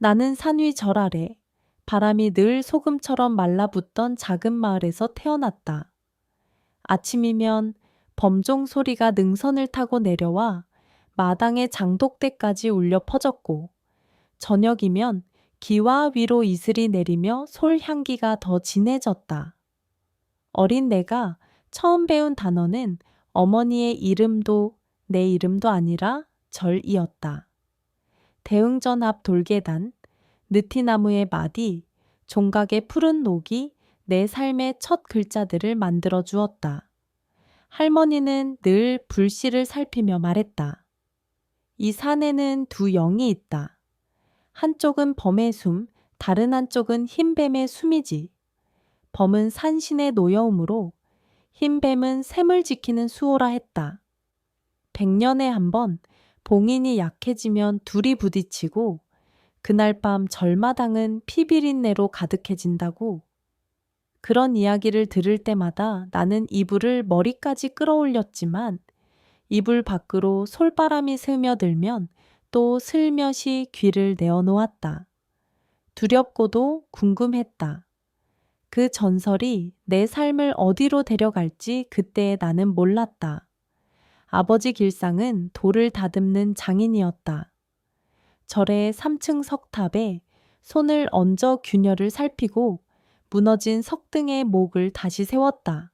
나는 산 위 절 아래 바람이 늘 소금처럼 말라붙던 작은 마을에서 태어났다. 아침이면 범종 소리가 능선을 타고 내려와 마당의 장독대까지 울려 퍼졌고, 저녁이면 기와 위로 이슬이 내리며 솔 향기가 더 진해졌다. 어린 내가 처음 배운 단어는 어머니의 이름도 내 이름도 아니라 절이었다. 대흥전 앞 돌계단, 느티나무의 마디, 종각의 푸른 녹이 내 삶의 첫 글자들을 만들어 주었다. 할머니는 늘 불씨를 살피며 말했다. 이 산에는 두 영이 있다. 한쪽은 범의 숨, 다른 한쪽은 흰뱀의 숨이지. 범은 산신의 노여움으로 흰뱀은 샘을 지키는 수호라 했다. 100년에 한 번 봉인이 약해지면 둘이 부딪히고 그날 밤 절마당은 피비린내로 가득해진다고. 그런 이야기를 들을 때마다 나는 이불을 머리까지 끌어올렸지만 이불 밖으로 솔바람이 스며들면 또 슬며시 귀를 내어놓았다. 두렵고도 궁금했다. 그 전설이 내 삶을 어디로 데려갈지 그때 나는 몰랐다. 아버지 길상은 돌을 다듬는 장인이었다. 절의 3층 석탑에 손을 얹어 균열을 살피고 무너진 석등의 목을 다시 세웠다.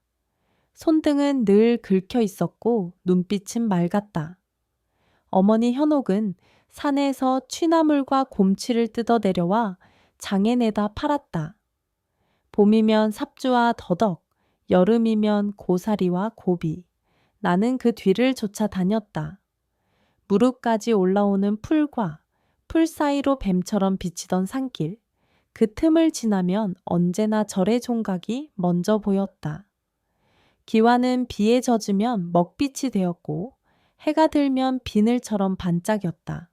손등은 늘 긁혀 있었고 눈빛은 맑았다. 어머니 현옥은 산에서 취나물과 곰치를 뜯어 내려와 장에 내다 팔았다. 봄이면 삽주와 더덕, 여름이면 고사리와 고비. 나는 그 뒤를 쫓아 다녔다. 무릎까지 올라오는 풀과 풀 사이로 뱀처럼 비치던 산길, 그 틈을 지나면 언제나 절의 종각이 먼저 보였다. 기와는 비에 젖으면 먹빛이 되었고 해가 들면 비늘처럼 반짝였다.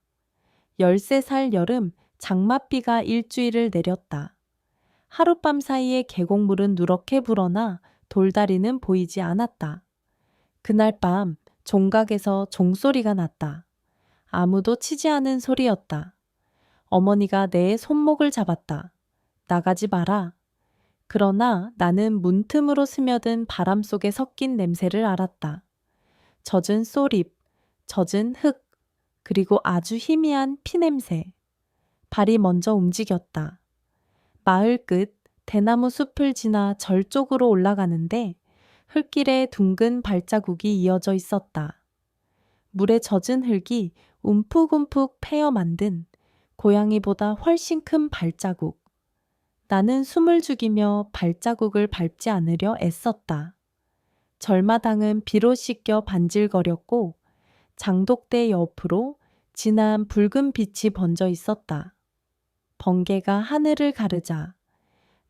13살 여름 장맛비가 일주일을 내렸다. 하룻밤 사이에 계곡물은 누렇게 불어나 돌다리는 보이지 않았다. 그날 밤 종각에서 종소리가 났다. 아무도 치지 않은 소리였다. 어머니가 내 손목을 잡았다. 나가지 마라. 그러나 나는 문틈으로 스며든 바람 속에 섞인 냄새를 알았다. 젖은 쏘립, 젖은 흙, 그리고 아주 희미한 피냄새. 발이 먼저 움직였다. 마을 끝 대나무 숲을 지나 절 쪽으로 올라가는데 흙길에 둥근 발자국이 이어져 있었다. 물에 젖은 흙이 움푹움푹 패여 만든 고양이보다 훨씬 큰 발자국. 나는 숨을 죽이며 발자국을 밟지 않으려 애썼다. 절마당은 비로 씻겨 반질거렸고 장독대 옆으로 진한 붉은 빛이 번져 있었다. 번개가 하늘을 가르자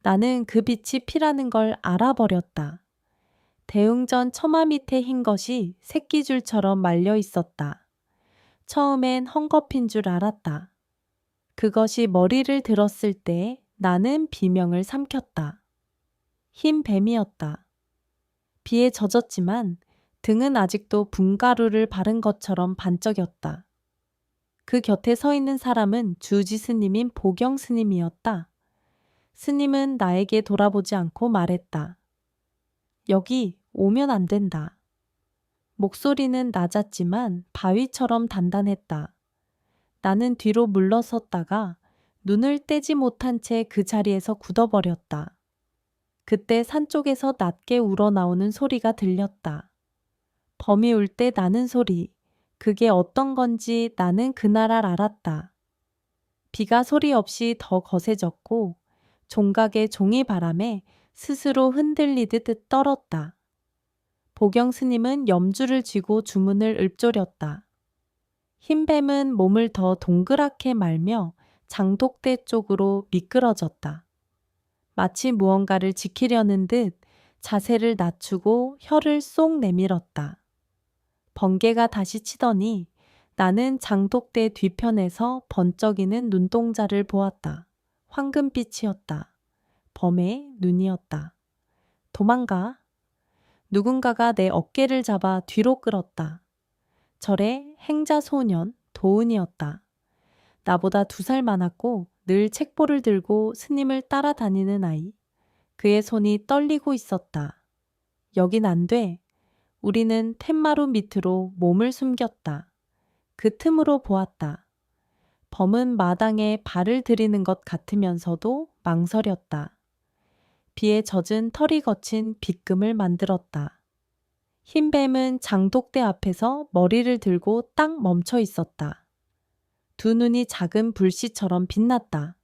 나는 그 빛이 피라는 걸 알아버렸다. 대웅전 처마 밑에 흰 것이 새끼줄처럼 말려 있었다. 처음엔 헝겊인 줄 알았다. 그것이 머리를 들었을 때 나는 비명을 삼켰다. 흰 뱀이었다. 비에 젖었지만 등은 아직도 분가루를 바른 것처럼 반짝였다. 그 곁에 서 있는 사람은 주지 스님인 보경 스님이었다. 스님은 나에게 돌아보지 않고 말했다. 여기 오면 안 된다. 목소리는 낮았지만 바위처럼 단단했다. 나는 뒤로 물러섰다가 눈을 떼지 못한 채 그 자리에서 굳어버렸다. 그때 산 쪽에서 낮게 우러나오는 소리가 들렸다. 범이 울 때 나는 소리. 그게 어떤 건지 나는 그날 알았다. 비가 소리 없이 더 거세졌고 종각의 종이 바람에 스스로 흔들리듯 떨었다. 보경 스님은 염주를 쥐고 주문을 읊조렸다. 흰뱀은 몸을 더 동그랗게 말며 장독대 쪽으로 미끄러졌다. 마치 무언가를 지키려는 듯 자세를 낮추고 혀를 쏙 내밀었다. 번개가 다시 치더니 나는 장독대 뒤편에서 번쩍이는 눈동자를 보았다. 황금빛이었다. 범의 눈이었다. 도망가. 누군가가 내 어깨를 잡아 뒤로 끌었다. 절의 행자소년 도은이었다. 나보다 2살 많았고 늘 책보를 들고 스님을 따라다니는 아이. 그의 손이 떨리고 있었다. 여긴 안 돼. 우리는 텐마루 밑으로 몸을 숨겼다. 그 틈으로 보았다. 범은 마당에 발을 들이는 것 같으면서도 망설였다. 비에 젖은 털이 거친 빗금을 만들었다. 흰 뱀은 장독대 앞에서 머리를 들고 딱 멈춰 있었다. 두 눈이 작은 불씨처럼 빛났다.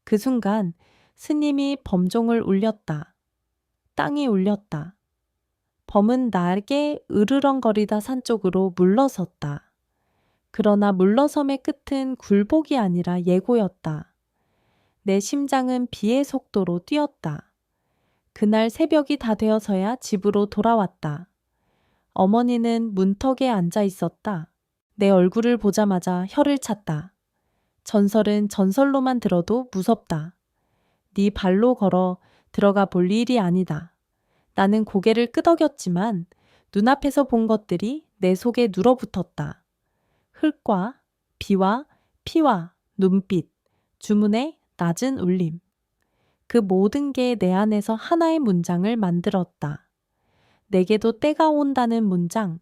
그 순간 스님이 범종을 울렸다. 땅이 울렸다. 범은 나에게 으르렁거리다 산 쪽으로 물러섰다. 그러나 물러섬의 끝은 굴복이 아니라 예고였다. 내 심장은 비의 속도로 뛰었다. 그날 새벽이 다 되어서야 집으로 돌아왔다. 어머니는 문턱에 앉아 있었다. 내 얼굴을 보자마자 혀를 찼다. 전설은 전설로만 들어도 무섭다. 네 발로 걸어 들어가 볼 일이 아니다. 나는 고개를 끄덕였지만 눈앞에서 본 것들이 내 속에 눌어붙었다. 흙과 비와 피와 눈빛, 주문의 낮은 울림. 그 모든 게 내 안에서 하나의 문장을 만들었다. 내게도 때가 온다는 문장.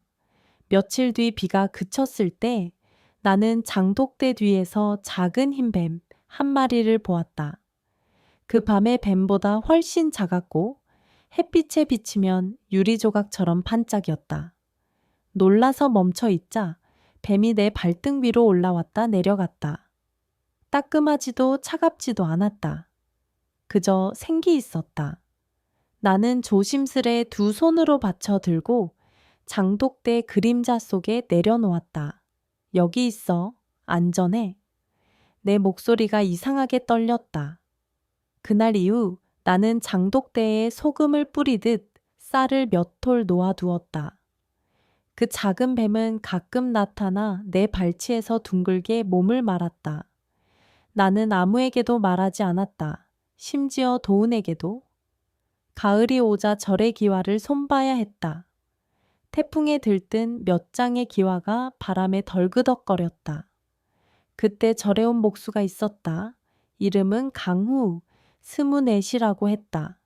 며칠 뒤 비가 그쳤을 때 나는 장독대 뒤에서 작은 흰뱀 한 마리를 보았다. 그 밤의 뱀보다 훨씬 작았고 햇빛에 비치면 유리조각처럼 반짝였다. 놀라서 멈춰 있자 뱀이 내 발등 위로 올라왔다 내려갔다. 따끔하지도 차갑지도 않았다. 그저 생기 있었다. 나는 조심스레 두 손으로 받쳐 들고 장독대 그림자 속에 내려놓았다. 여기 있어. 안전해. 내 목소리가 이상하게 떨렸다. 그날 이후 나는 장독대에 소금을 뿌리듯 쌀을 몇 톨 놓아두었다. 그 작은 뱀은 가끔 나타나 내 발치에서 둥글게 몸을 말았다. 나는 아무에게도 말하지 않았다. 심지어 도은에게도. 가을이 오자 절의 기와를 손봐야 했다. 태풍에 들뜬 몇 장의 기와가 바람에 덜그덕거렸다. 그때 절에 온 목수가 있었다. 이름은 강후, 24이라고 했다.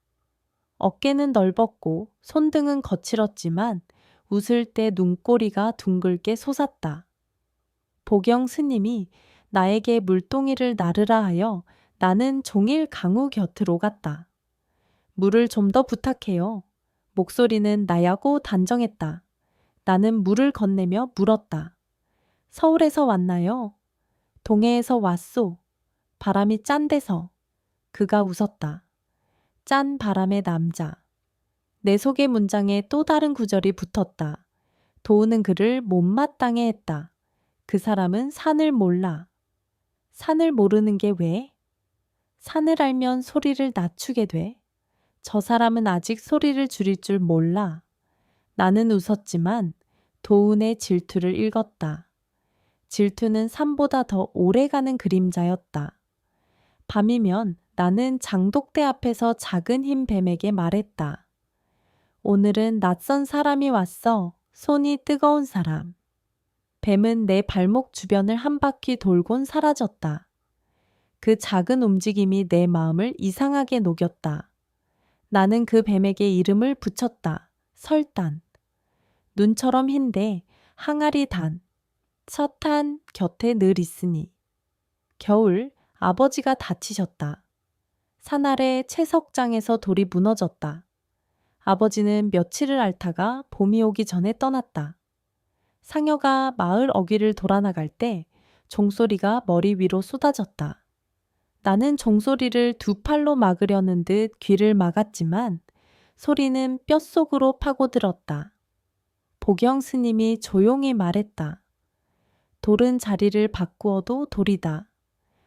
어깨는 넓었고 손등은 거칠었지만 웃을 때 눈꼬리가 둥글게 솟았다. 보경 스님이 나에게 물동이를 나르라 하여 나는 종일 강후 곁으로 갔다. 물을 좀 더 부탁해요. 목소리는 나야고 단정했다. 나는 물을 건네며 물었다. 서울에서 왔나요? 동해에서 왔소. 바람이 짠데서. 그가 웃었다. 짠 바람의 남자. 내 속의 문장에 또 다른 구절이 붙었다. 도우는 그를 못마땅해 했다. 그 사람은 산을 몰라. 산을 모르는 게 왜? 산을 알면 소리를 낮추게 돼. 저 사람은 아직 소리를 줄일 줄 몰라. 나는 웃었지만 도운의 질투를 읽었다. 질투는 산보다 더 오래가는 그림자였다. 밤이면 나는 장독대 앞에서 작은 흰 뱀에게 말했다. 오늘은 낯선 사람이 왔어. 손이 뜨거운 사람. 뱀은 내 발목 주변을 한 바퀴 돌곤 사라졌다. 그 작은 움직임이 내 마음을 이상하게 녹였다. 나는 그 뱀에게 이름을 붙였다. 설단. 눈처럼 흰데 항아리 단. 첫 한 곁에 늘 있으니. 겨울 아버지가 다치셨다. 산 아래 채석장에서 돌이 무너졌다. 아버지는 며칠을 앓다가 봄이 오기 전에 떠났다. 상여가 마을 어귀를 돌아나갈 때 종소리가 머리 위로 쏟아졌다. 나는 종소리를 두 팔로 막으려는 듯 귀를 막았지만 소리는 뼛속으로 파고들었다. 보경 스님이 조용히 말했다. 돌은 자리를 바꾸어도 돌이다.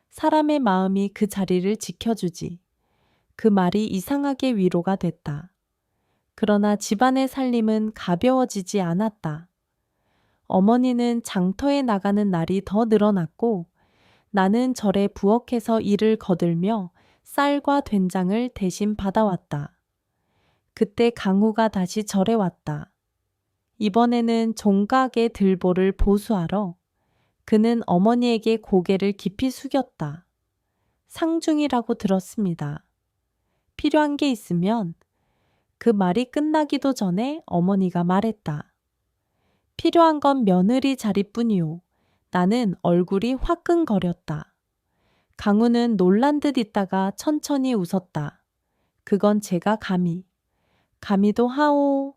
사람의 마음이 그 자리를 지켜주지. 그 말이 이상하게 위로가 됐다. 그러나 집안의 살림은 가벼워지지 않았다. 어머니는 장터에 나가는 날이 더 늘어났고 나는 절에 부엌에서 일을 거들며 쌀과 된장을 대신 받아왔다. 그때 강우가 다시 절에 왔다. 이번에는 종각의 들보를 보수하러. 그는 어머니에게 고개를 깊이 숙였다. 상중이라고 들었습니다. 필요한 게 있으면 그 말이 끝나기도 전에 어머니가 말했다. 필요한 건 며느리 자리뿐이오. 나는 얼굴이 화끈거렸다. 강우는 놀란 듯 있다가 천천히 웃었다. 그건 제가 감히도 하오.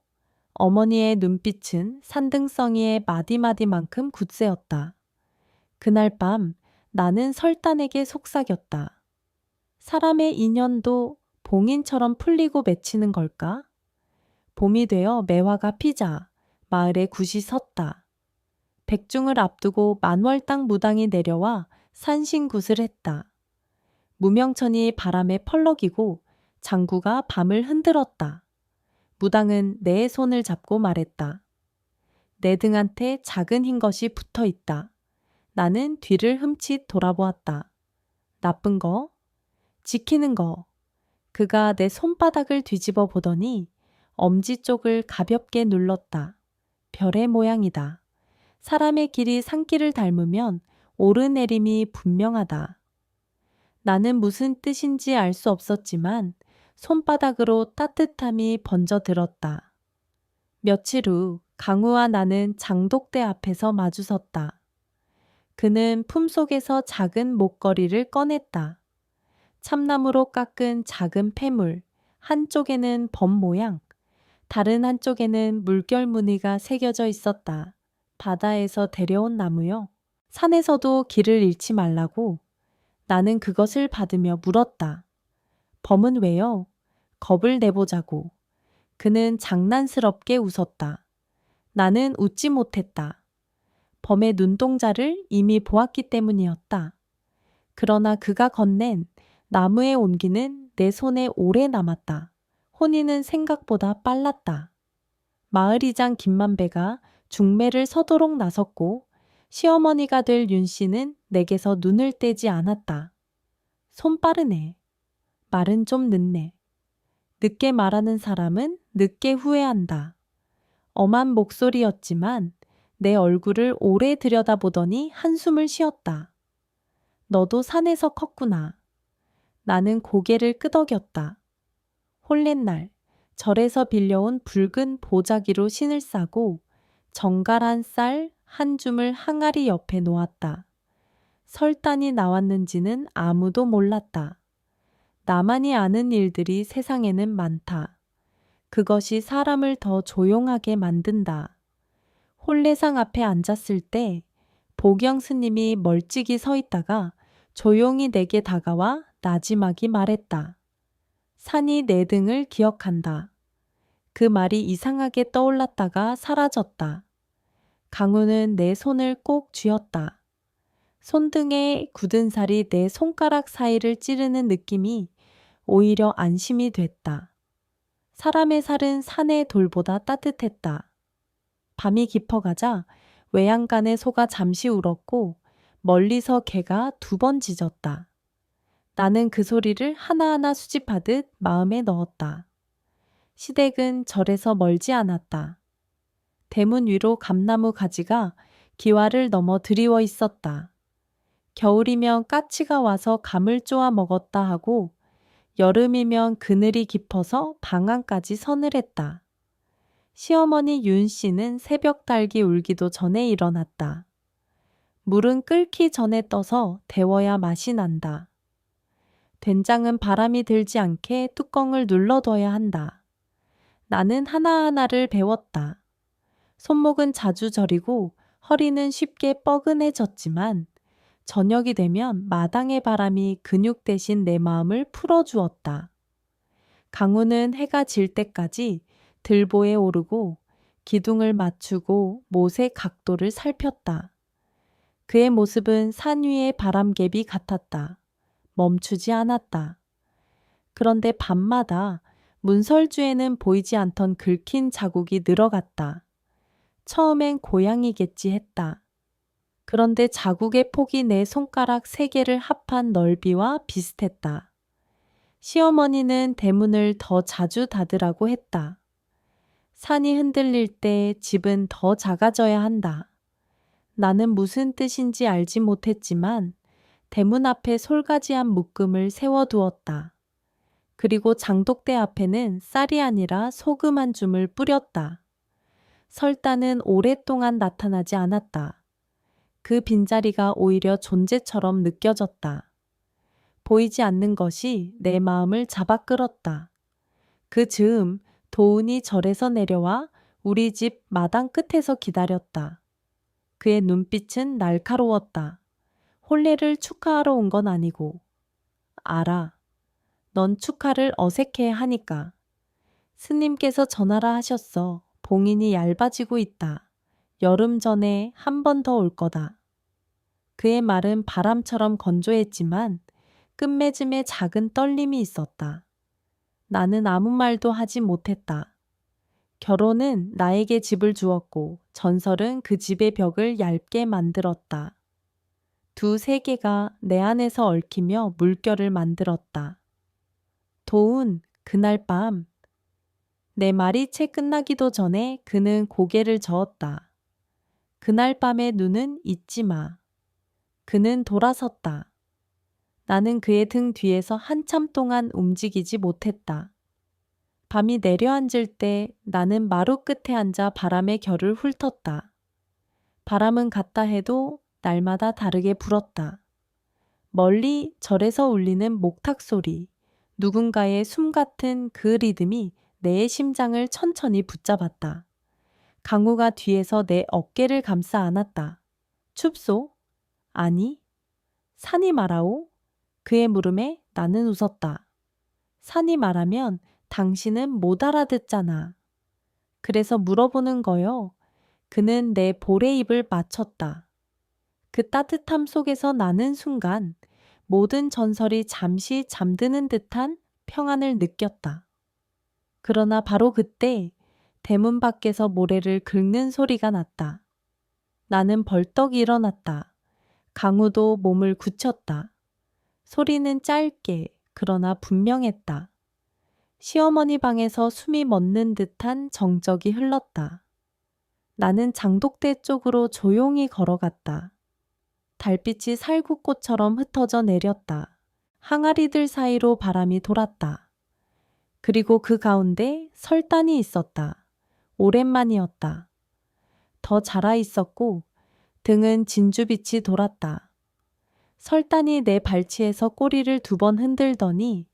어머니의 눈빛은 산등성이의 마디마디만큼 굳세었다. 그날 밤 나는 설단에게 속삭였다. 사람의 인연도 봉인처럼 풀리고 맺히는 걸까? 봄이 되어 매화가 피자 마을에 굿이 섰다. 백중을 앞두고 만월당 무당이 내려와 산신굿을 했다. 무명천이 바람에 펄럭이고 장구가 밤을 흔들었다. 무당은 내 손을 잡고 말했다. 내 등한테 작은 흰 것이 붙어 있다. 나는 뒤를 흠칫 돌아보았다. 나쁜 거? 지키는 거. 그가 내 손바닥을 뒤집어 보더니 엄지 쪽을 가볍게 눌렀다. 별의 모양이다. 사람의 길이 산길을 닮으면 오르내림이 분명하다. 나는 무슨 뜻인지 알 수 없었지만 손바닥으로 따뜻함이 번져 들었다. 며칠 후 강우와 나는 장독대 앞에서 마주섰다. 그는 품속에서 작은 목걸이를 꺼냈다. 참나무로 깎은 작은 폐물, 한쪽에는 범 모양, 다른 한쪽에는 물결 무늬가 새겨져 있었다. 바다에서 데려온 나무요. 산에서도 길을 잃지 말라고. 나는 그것을 받으며 물었다. 범은 왜요? 겁을 내보자고. 그는 장난스럽게 웃었다. 나는 웃지 못했다. 범의 눈동자를 이미 보았기 때문이었다. 그러나 그가 건넨 나무의 온기는 내 손에 오래 남았다. 혼인은 생각보다 빨랐다. 마을이장 김만배가 중매를 서도록 나섰고 시어머니가 될 윤 씨는 내게서 눈을 떼지 않았다. 손 빠르네. 말은 좀 늦네. 늦게 말하는 사람은 늦게 후회한다. 엄한 목소리였지만 내 얼굴을 오래 들여다보더니 한숨을 쉬었다. 너도 산에서 컸구나. 나는 고개를 끄덕였다. 홀렛날 절에서 빌려온 붉은 보자기로 신을 싸고 정갈한 쌀 한 줌을 항아리 옆에 놓았다. 설단이 나왔는지는 아무도 몰랐다. 나만이 아는 일들이 세상에는 많다. 그것이 사람을 더 조용하게 만든다. 혼례상 앞에 앉았을 때 보경 스님이 멀찍이 서 있다가 조용히 내게 다가와 나지막이 말했다. 산이 내 등을 기억한다. 그 말이 이상하게 떠올랐다가 사라졌다. 강우는 내 손을 꼭 쥐었다. 손등에 굳은 살이 내 손가락 사이를 찌르는 느낌이 오히려 안심이 됐다. 사람의 살은 산의 돌보다 따뜻했다. 밤이 깊어가자 외양간의 소가 잠시 울었고 멀리서 개가 2번 짖었다. 나는 그 소리를 하나하나 수집하듯 마음에 넣었다. 시댁은 절에서 멀지 않았다. 대문 위로 감나무 가지가 기와를 넘어 드리워 있었다. 겨울이면 까치가 와서 감을 쪼아 먹었다 하고 여름이면 그늘이 깊어서 방안까지 서늘했다. 시어머니 윤 씨는 새벽 닭이 울기도 전에 일어났다. 물은 끓기 전에 떠서 데워야 맛이 난다. 된장은 바람이 들지 않게 뚜껑을 눌러둬야 한다. 나는 하나하나를 배웠다. 손목은 자주 저리고 허리는 쉽게 뻐근해졌지만 저녁이 되면 마당의 바람이 근육 대신 내 마음을 풀어주었다. 강우는 해가 질 때까지 들보에 오르고 기둥을 맞추고 못의 각도를 살폈다. 그의 모습은 산 위의 바람개비 같았다. 멈추지 않았다. 그런데 밤마다 문설주에는 보이지 않던 긁힌 자국이 늘어갔다. 처음엔 고양이겠지 했다. 그런데 자국의 폭이 내 손가락 3개를 합한 넓이와 비슷했다. 시어머니는 대문을 더 자주 닫으라고 했다. 산이 흔들릴 때 집은 더 작아져야 한다. 나는 무슨 뜻인지 알지 못했지만 대문 앞에 솔가지한 묶음을 세워두었다. 그리고 장독대 앞에는 쌀이 아니라 소금 한 줌을 뿌렸다. 설단은 오랫동안 나타나지 않았다. 그 빈자리가 오히려 존재처럼 느껴졌다. 보이지 않는 것이 내 마음을 잡아 끌었다. 그 즈음 도훈이 절에서 내려와 우리 집 마당 끝에서 기다렸다. 그의 눈빛은 날카로웠다. 혼례를 축하하러 온 건 아니고. 알아. 넌 축하를 어색해 하니까. 스님께서 전하라 하셨어. 봉인이 얇아지고 있다. 여름 전에 한 번 더 올 거다. 그의 말은 바람처럼 건조했지만 끝맺음에 작은 떨림이 있었다. 나는 아무 말도 하지 못했다. 결혼은 나에게 집을 주었고 전설은 그 집의 벽을 얇게 만들었다. 두 세계가 내 안에서 얽히며 물결을 만들었다. 도훈, 그날 밤. 내 말이 채 끝나기도 전에 그는 고개를 저었다. 그날 밤의 눈은 잊지 마. 그는 돌아섰다. 나는 그의 등 뒤에서 한참 동안 움직이지 못했다. 밤이 내려앉을 때 나는 마루 끝에 앉아 바람의 결을 훑었다. 바람은 같다 해도 날마다 다르게 불었다. 멀리 절에서 울리는 목탁 소리, 누군가의 숨 같은 그 리듬이 내 심장을 천천히 붙잡았다. 강우가 뒤에서 내 어깨를 감싸 안았다. 춥소? 아니. 산이 말하오? 그의 물음에 나는 웃었다. 산이 말하면 당신은 못 알아듣잖아. 그래서 물어보는 거요. 그는 내 볼에 입을 맞췄다. 그 따뜻함 속에서 나는 순간 모든 전설이 잠시 잠드는 듯한 평안을 느꼈다. 그러나 바로 그때 대문 밖에서 모래를 긁는 소리가 났다. 나는 벌떡 일어났다. 강우도 몸을 굳혔다. 소리는 짧게 그러나 분명했다. 시어머니 방에서 숨이 멎는 듯한 정적이 흘렀다. 나는 장독대 쪽으로 조용히 걸어갔다. 달빛이 살구꽃처럼 흩어져 내렸다. 항아리들 사이로 바람이 돌았다. 그리고 그 가운데 설단이 있었다. 오랜만이었다. 더 자라 있었고 등은 진주빛이 돌았다. 설단이 내 발치에서 꼬리를 2번 흔들더니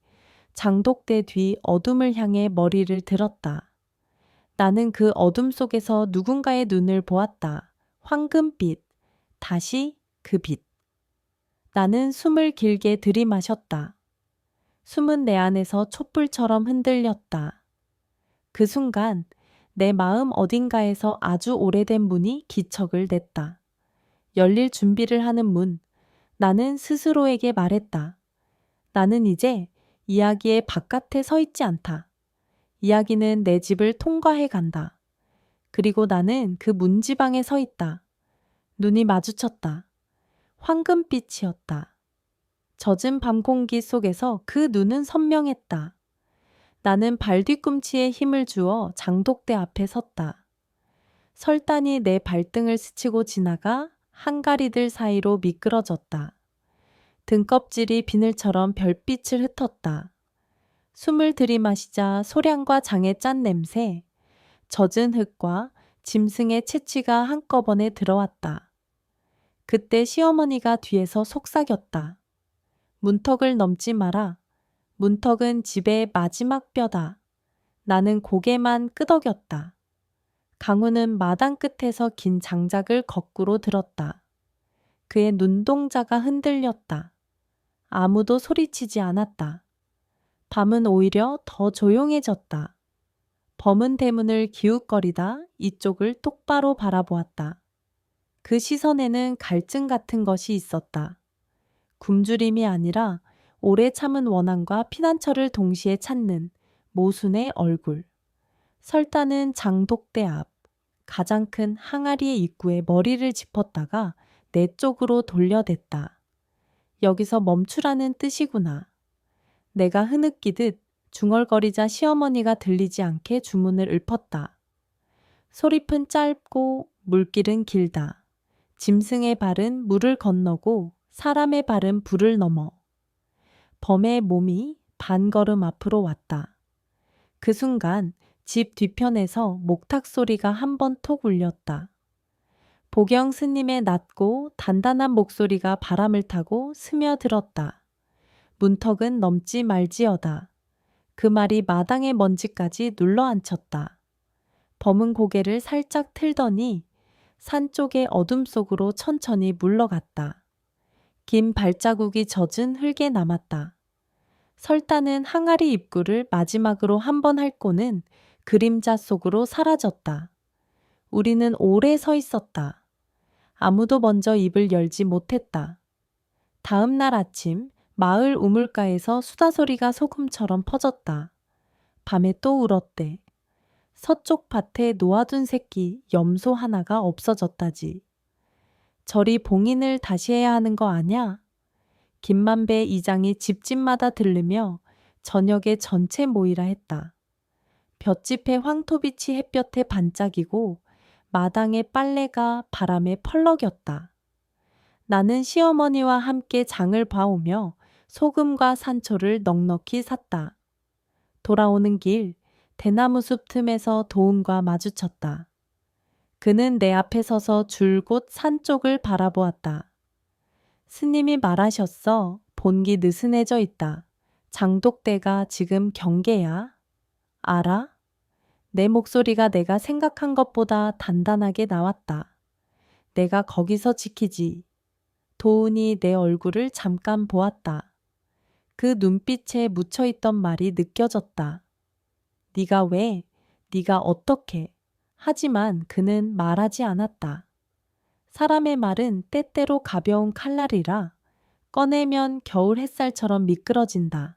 장독대 뒤 어둠을 향해 머리를 들었다. 나는 그 어둠 속에서 누군가의 눈을 보았다. 황금빛, 다시 그 빛. 나는 숨을 길게 들이마셨다. 숨은 내 안에서 촛불처럼 흔들렸다. 그 순간 내 마음 어딘가에서 아주 오래된 문이 기척을 냈다. 열릴 준비를 하는 문. 나는 스스로에게 말했다. 나는 이제 이야기의 바깥에 서 있지 않다. 이야기는 내 집을 통과해 간다. 그리고 나는 그 문지방에 서 있다. 눈이 마주쳤다. 황금빛이었다. 젖은 밤 공기 속에서 그 눈은 선명했다. 나는 발 뒤꿈치에 힘을 주어 장독대 앞에 섰다. 설단이 내 발등을 스치고 지나가 항가리들 사이로 미끄러졌다. 등껍질이 비늘처럼 별빛을 흩었다. 숨을 들이마시자 소량과 장의 짠 냄새, 젖은 흙과 짐승의 채취가 한꺼번에 들어왔다. 그때 시어머니가 뒤에서 속삭였다. 문턱을 넘지 마라. 문턱은 집의 마지막 뼈다. 나는 고개만 끄덕였다. 강우는 마당 끝에서 긴 장작을 거꾸로 들었다. 그의 눈동자가 흔들렸다. 아무도 소리치지 않았다. 밤은 오히려 더 조용해졌다. 검은 대문을 기웃거리다 이쪽을 똑바로 바라보았다. 그 시선에는 갈증 같은 것이 있었다. 굶주림이 아니라 오래 참은 원한과 피난처를 동시에 찾는 모순의 얼굴. 설단은 장독대 앞, 가장 큰 항아리의 입구에 머리를 짚었다가 내 쪽으로 돌려댔다. 여기서 멈추라는 뜻이구나. 내가 흐느끼듯 중얼거리자 시어머니가 들리지 않게 주문을 읊었다. 소리픈 짧고 물길은 길다. 짐승의 발은 물을 건너고 사람의 발은 불을 넘어. 범의 몸이 반걸음 앞으로 왔다. 그 순간 집 뒤편에서 목탁 소리가 한 번 톡 울렸다. 보경 스님의 낮고 단단한 목소리가 바람을 타고 스며들었다. 문턱은 넘지 말지어다. 그 말이 마당의 먼지까지 눌러앉혔다. 범은 고개를 살짝 틀더니 산 쪽의 어둠 속으로 천천히 물러갔다. 긴 발자국이 젖은 흙에 남았다. 설단은 항아리 입구를 마지막으로 한 번 핥고는 그림자 속으로 사라졌다. 우리는 오래 서 있었다. 아무도 먼저 입을 열지 못했다. 다음 날 아침 마을 우물가에서 수다 소리가 소금처럼 퍼졌다. 밤에 또 울었대. 서쪽 밭에 놓아둔 새끼 염소 하나가 없어졌다지. 저리 봉인을 다시 해야 하는 거 아냐? 김만배 이장이 집집마다 들르며 저녁에 전체 모이라 했다. 볏짚의 황토빛이 햇볕에 반짝이고 마당의 빨래가 바람에 펄럭였다. 나는 시어머니와 함께 장을 봐오며 소금과 산초를 넉넉히 샀다. 돌아오는 길 대나무 숲 틈에서 도훈과 마주쳤다. 그는 내 앞에 서서 줄곧 산 쪽을 바라보았다. 스님이 말하셨어. 본기 느슨해져 있다. 장독대가 지금 경계야. 알아? 내 목소리가 내가 생각한 것보다 단단하게 나왔다. 내가 거기서 지키지. 도훈이 내 얼굴을 잠깐 보았다. 그 눈빛에 묻혀있던 말이 느껴졌다. 네가 왜? 네가 어떻게? 하지만 그는 말하지 않았다. 사람의 말은 때때로 가벼운 칼날이라 꺼내면 겨울 햇살처럼 미끄러진다.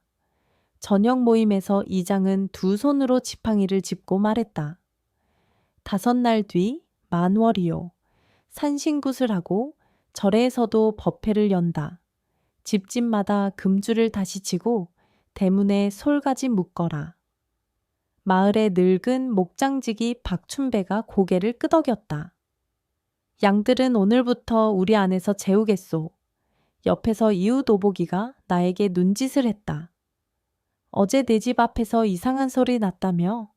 저녁 모임에서 이장은 두 손으로 지팡이를 짚고 말했다. 5날 뒤 만월이요. 산신굿을 하고 절에서도 법회를 연다. 집집마다 금줄을 다시 치고 대문에 솔가지 묶어라. 마을의 늙은 목장지기 박춘배가 고개를 끄덕였다. 양들은 오늘부터 우리 안에서 재우겠소. 옆에서 이웃 오보기가 나에게 눈짓을 했다. 어제 내 집 앞에서 이상한 소리 났다며?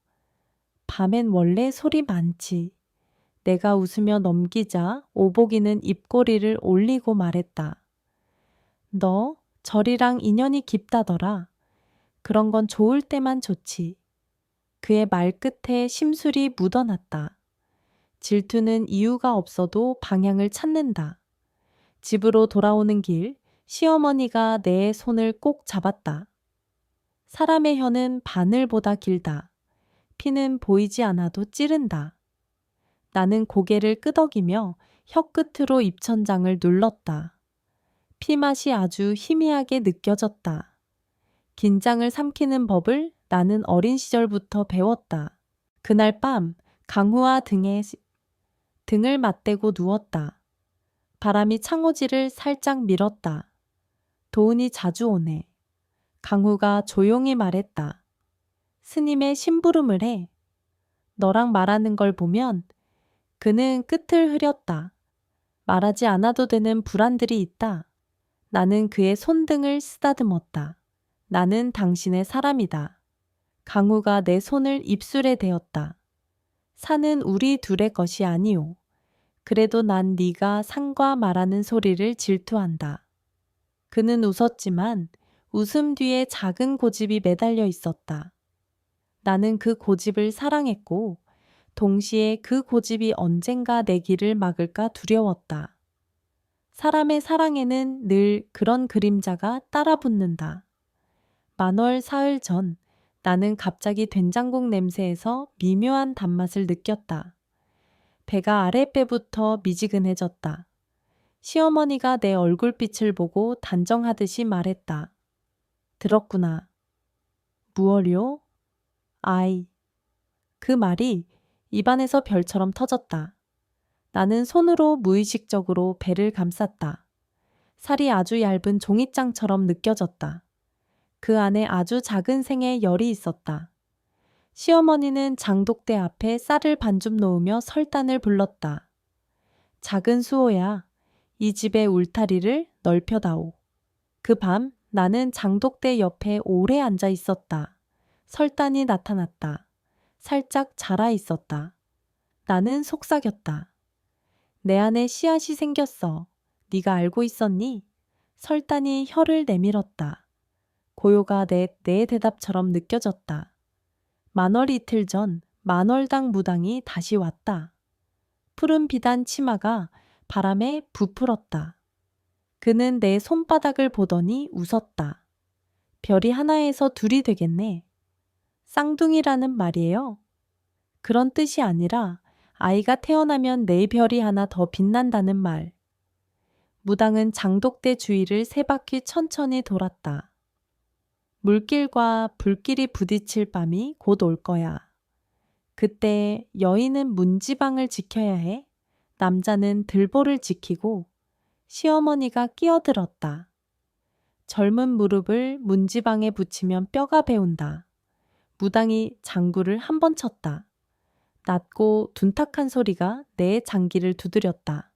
밤엔 원래 소리 많지. 내가 웃으며 넘기자 오보기는 입꼬리를 올리고 말했다. 너 절이랑 인연이 깊다더라. 그런 건 좋을 때만 좋지. 그의 말끝에 심술이 묻어났다. 질투는 이유가 없어도 방향을 찾는다. 집으로 돌아오는 길 시어머니가 내 손을 꼭 잡았다. 사람의 혀는 바늘보다 길다. 피는 보이지 않아도 찌른다. 나는 고개를 끄덕이며 혀끝으로 입천장을 눌렀다. 피맛이 아주 희미하게 느껴졌다. 긴장을 삼키는 법을 나는 어린 시절부터 배웠다. 그날 밤 강후와 등을 맞대고 누웠다. 바람이 창호지를 살짝 밀었다. 도훈이 자주 오네. 강후가 조용히 말했다. 스님의 심부름을 해. 너랑 말하는 걸 보면 그는 끝을 흐렸다. 말하지 않아도 되는 불안들이 있다. 나는 그의 손등을 쓰다듬었다. 나는 당신의 사람이다. 강우가 내 손을 입술에 대었다. 산은 우리 둘의 것이 아니오. 그래도 난 네가 산과 말하는 소리를 질투한다. 그는 웃었지만 웃음 뒤에 작은 고집이 매달려 있었다. 나는 그 고집을 사랑했고 동시에 그 고집이 언젠가 내 길을 막을까 두려웠다. 사람의 사랑에는 늘 그런 그림자가 따라붙는다. 만월 사흘 전 나는 갑자기 된장국 냄새에서 미묘한 단맛을 느꼈다. 배가 아랫배부터 미지근해졌다. 시어머니가 내 얼굴빛을 보고 단정하듯이 말했다. 들었구나. 무얼요? 아이. 그 말이 입안에서 별처럼 터졌다. 나는 손으로 무의식적으로 배를 감쌌다. 살이 아주 얇은 종이장처럼 느껴졌다. 그 안에 아주 작은 생에 열이 있었다. 시어머니는 장독대 앞에 쌀을 반줌 놓으며 설단을 불렀다. 작은 수호야, 이 집의 울타리를 넓혀다오. 그 밤 나는 장독대 옆에 오래 앉아 있었다. 설단이 나타났다. 살짝 자라 있었다. 나는 속삭였다. 내 안에 씨앗이 생겼어. 네가 알고 있었니? 설단이 혀를 내밀었다. 고요가 내 대답처럼 느껴졌다. 만월 이틀 전 만월당 무당이 다시 왔다. 푸른 비단 치마가 바람에 부풀었다. 그는 내 손바닥을 보더니 웃었다. 별이 하나에서 둘이 되겠네. 쌍둥이라는 말이에요. 그런 뜻이 아니라 아이가 태어나면 네 별이 하나 더 빛난다는 말. 무당은 장독대 주위를 세 바퀴 천천히 돌았다. 물길과 불길이 부딪힐 밤이 곧 올 거야. 그때 여인은 문지방을 지켜야 해. 남자는 들보를 지키고 시어머니가 끼어들었다. 젊은 무릎을 문지방에 붙이면 뼈가 배운다. 무당이 장구를 한 번 쳤다. 낮고 둔탁한 소리가 내 장기를 두드렸다.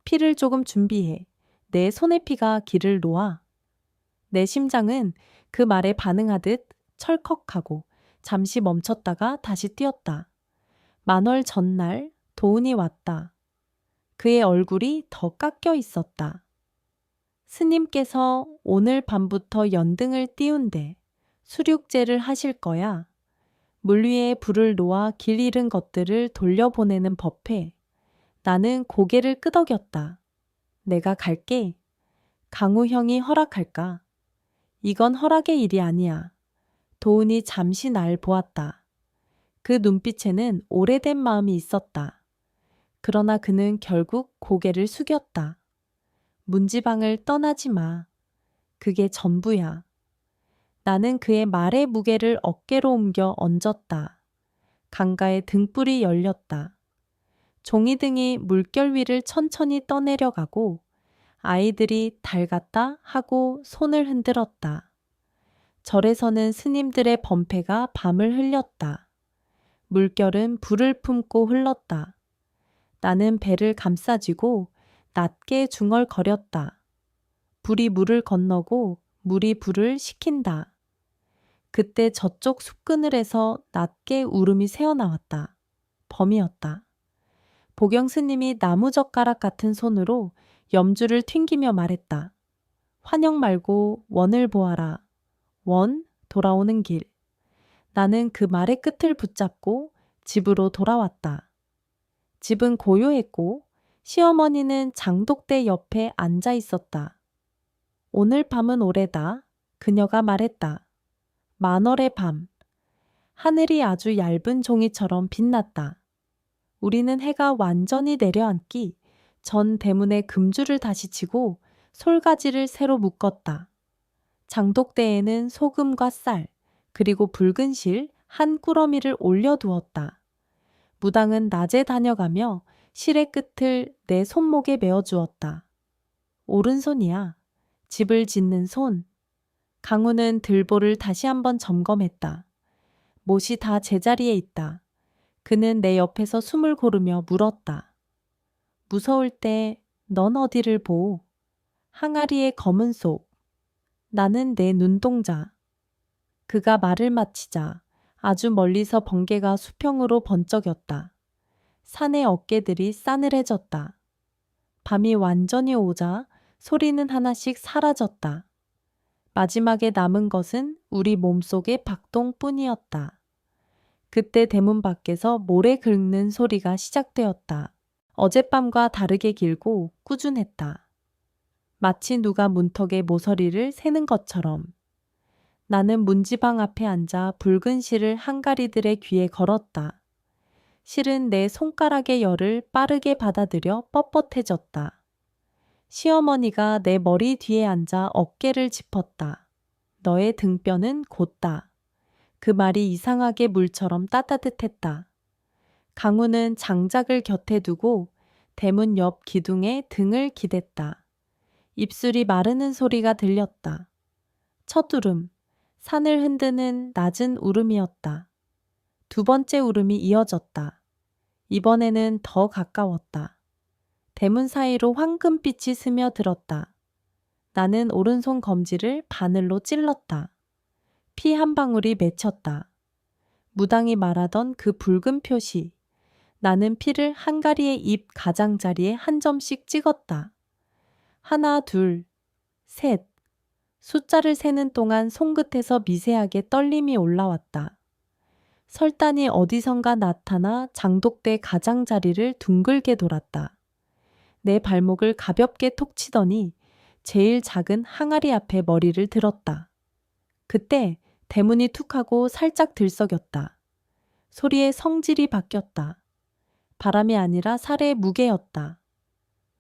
피를 조금 준비해. 내 손에 피가 길을 놓아. 내 심장은 그 말에 반응하듯 철컥하고 잠시 멈췄다가 다시 뛰었다. 만월 전날 도운이 왔다. 그의 얼굴이 더 깎여 있었다. 스님께서 오늘 밤부터 연등을 띄운대 수륙제를 하실 거야. 물 위에 불을 놓아 길 잃은 것들을 돌려보내는 법회. 나는 고개를 끄덕였다. 내가 갈게. 강우 형이 허락할까? 이건 허락의 일이 아니야. 도운이 잠시 날 보았다. 그 눈빛에는 오래된 마음이 있었다. 그러나 그는 결국 고개를 숙였다. 문지방을 떠나지 마. 그게 전부야. 나는 그의 말의 무게를 어깨로 옮겨 얹었다. 강가의 등불이 열렸다. 종이등이 물결 위를 천천히 떠내려가고 아이들이 달 같다 하고 손을 흔들었다. 절에서는 스님들의 범패가 밤을 흘렸다. 물결은 불을 품고 흘렀다. 나는 배를 감싸쥐고 낮게 중얼거렸다. 불이 물을 건너고 물이 불을 식힌다. 그때 저쪽 숲그늘에서 낮게 울음이 새어나왔다. 범이었다. 보경 스님이 나무젓가락 같은 손으로 염주를 튕기며 말했다. 환영 말고 원을 보아라. 원, 돌아오는 길. 나는 그 말의 끝을 붙잡고 집으로 돌아왔다. 집은 고요했고 시어머니는 장독대 옆에 앉아 있었다. 오늘 밤은 오래다. 그녀가 말했다. 만월의 밤. 하늘이 아주 얇은 종이처럼 빛났다. 우리는 해가 완전히 내려앉기 전 대문에 금줄을 다시 치고 솔가지를 새로 묶었다. 장독대에는 소금과 쌀, 그리고 붉은 실 한 꾸러미를 올려두었다. 무당은 낮에 다녀가며 실의 끝을 내 손목에 메어주었다. 오른손이야. 집을 짓는 손. 강우는 들보를 다시 한번 점검했다. 못이 다 제자리에 있다. 그는 내 옆에서 숨을 고르며 물었다. 무서울 때 넌 어디를 보? 항아리의 검은 속. 나는 내 눈동자. 그가 말을 마치자 아주 멀리서 번개가 수평으로 번쩍였다. 산의 어깨들이 싸늘해졌다. 밤이 완전히 오자 소리는 하나씩 사라졌다. 마지막에 남은 것은 우리 몸속의 박동뿐이었다. 그때 대문 밖에서 모래 긁는 소리가 시작되었다. 어젯밤과 다르게 길고 꾸준했다. 마치 누가 문턱에 모서리를 세는 것처럼. 나는 문지방 앞에 앉아 붉은 실을 항가리들의 귀에 걸었다. 실은 내 손가락의 열을 빠르게 받아들여 뻣뻣해졌다. 시어머니가 내 머리 뒤에 앉아 어깨를 짚었다. 너의 등뼈는 곧다. 그 말이 이상하게 물처럼 따뜻했다. 강우는 장작을 곁에 두고 대문 옆 기둥에 등을 기댔다. 입술이 마르는 소리가 들렸다. 첫 울음, 산을 흔드는 낮은 울음이었다. 두 번째 울음이 이어졌다. 이번에는 더 가까웠다. 대문 사이로 황금빛이 스며들었다. 나는 오른손 검지를 바늘로 찔렀다. 피 한 방울이 맺혔다. 무당이 말하던 그 붉은 표시. 나는 피를 한가리의 입 가장자리에 한 점씩 찍었다. 하나, 둘, 셋. 숫자를 세는 동안 손끝에서 미세하게 떨림이 올라왔다. 설단이 어디선가 나타나 장독대 가장자리를 둥글게 돌았다. 내 발목을 가볍게 톡 치더니 제일 작은 항아리 앞에 머리를 들었다. 그때 대문이 툭 하고 살짝 들썩였다. 소리의 성질이 바뀌었다. 바람이 아니라 살의 무게였다.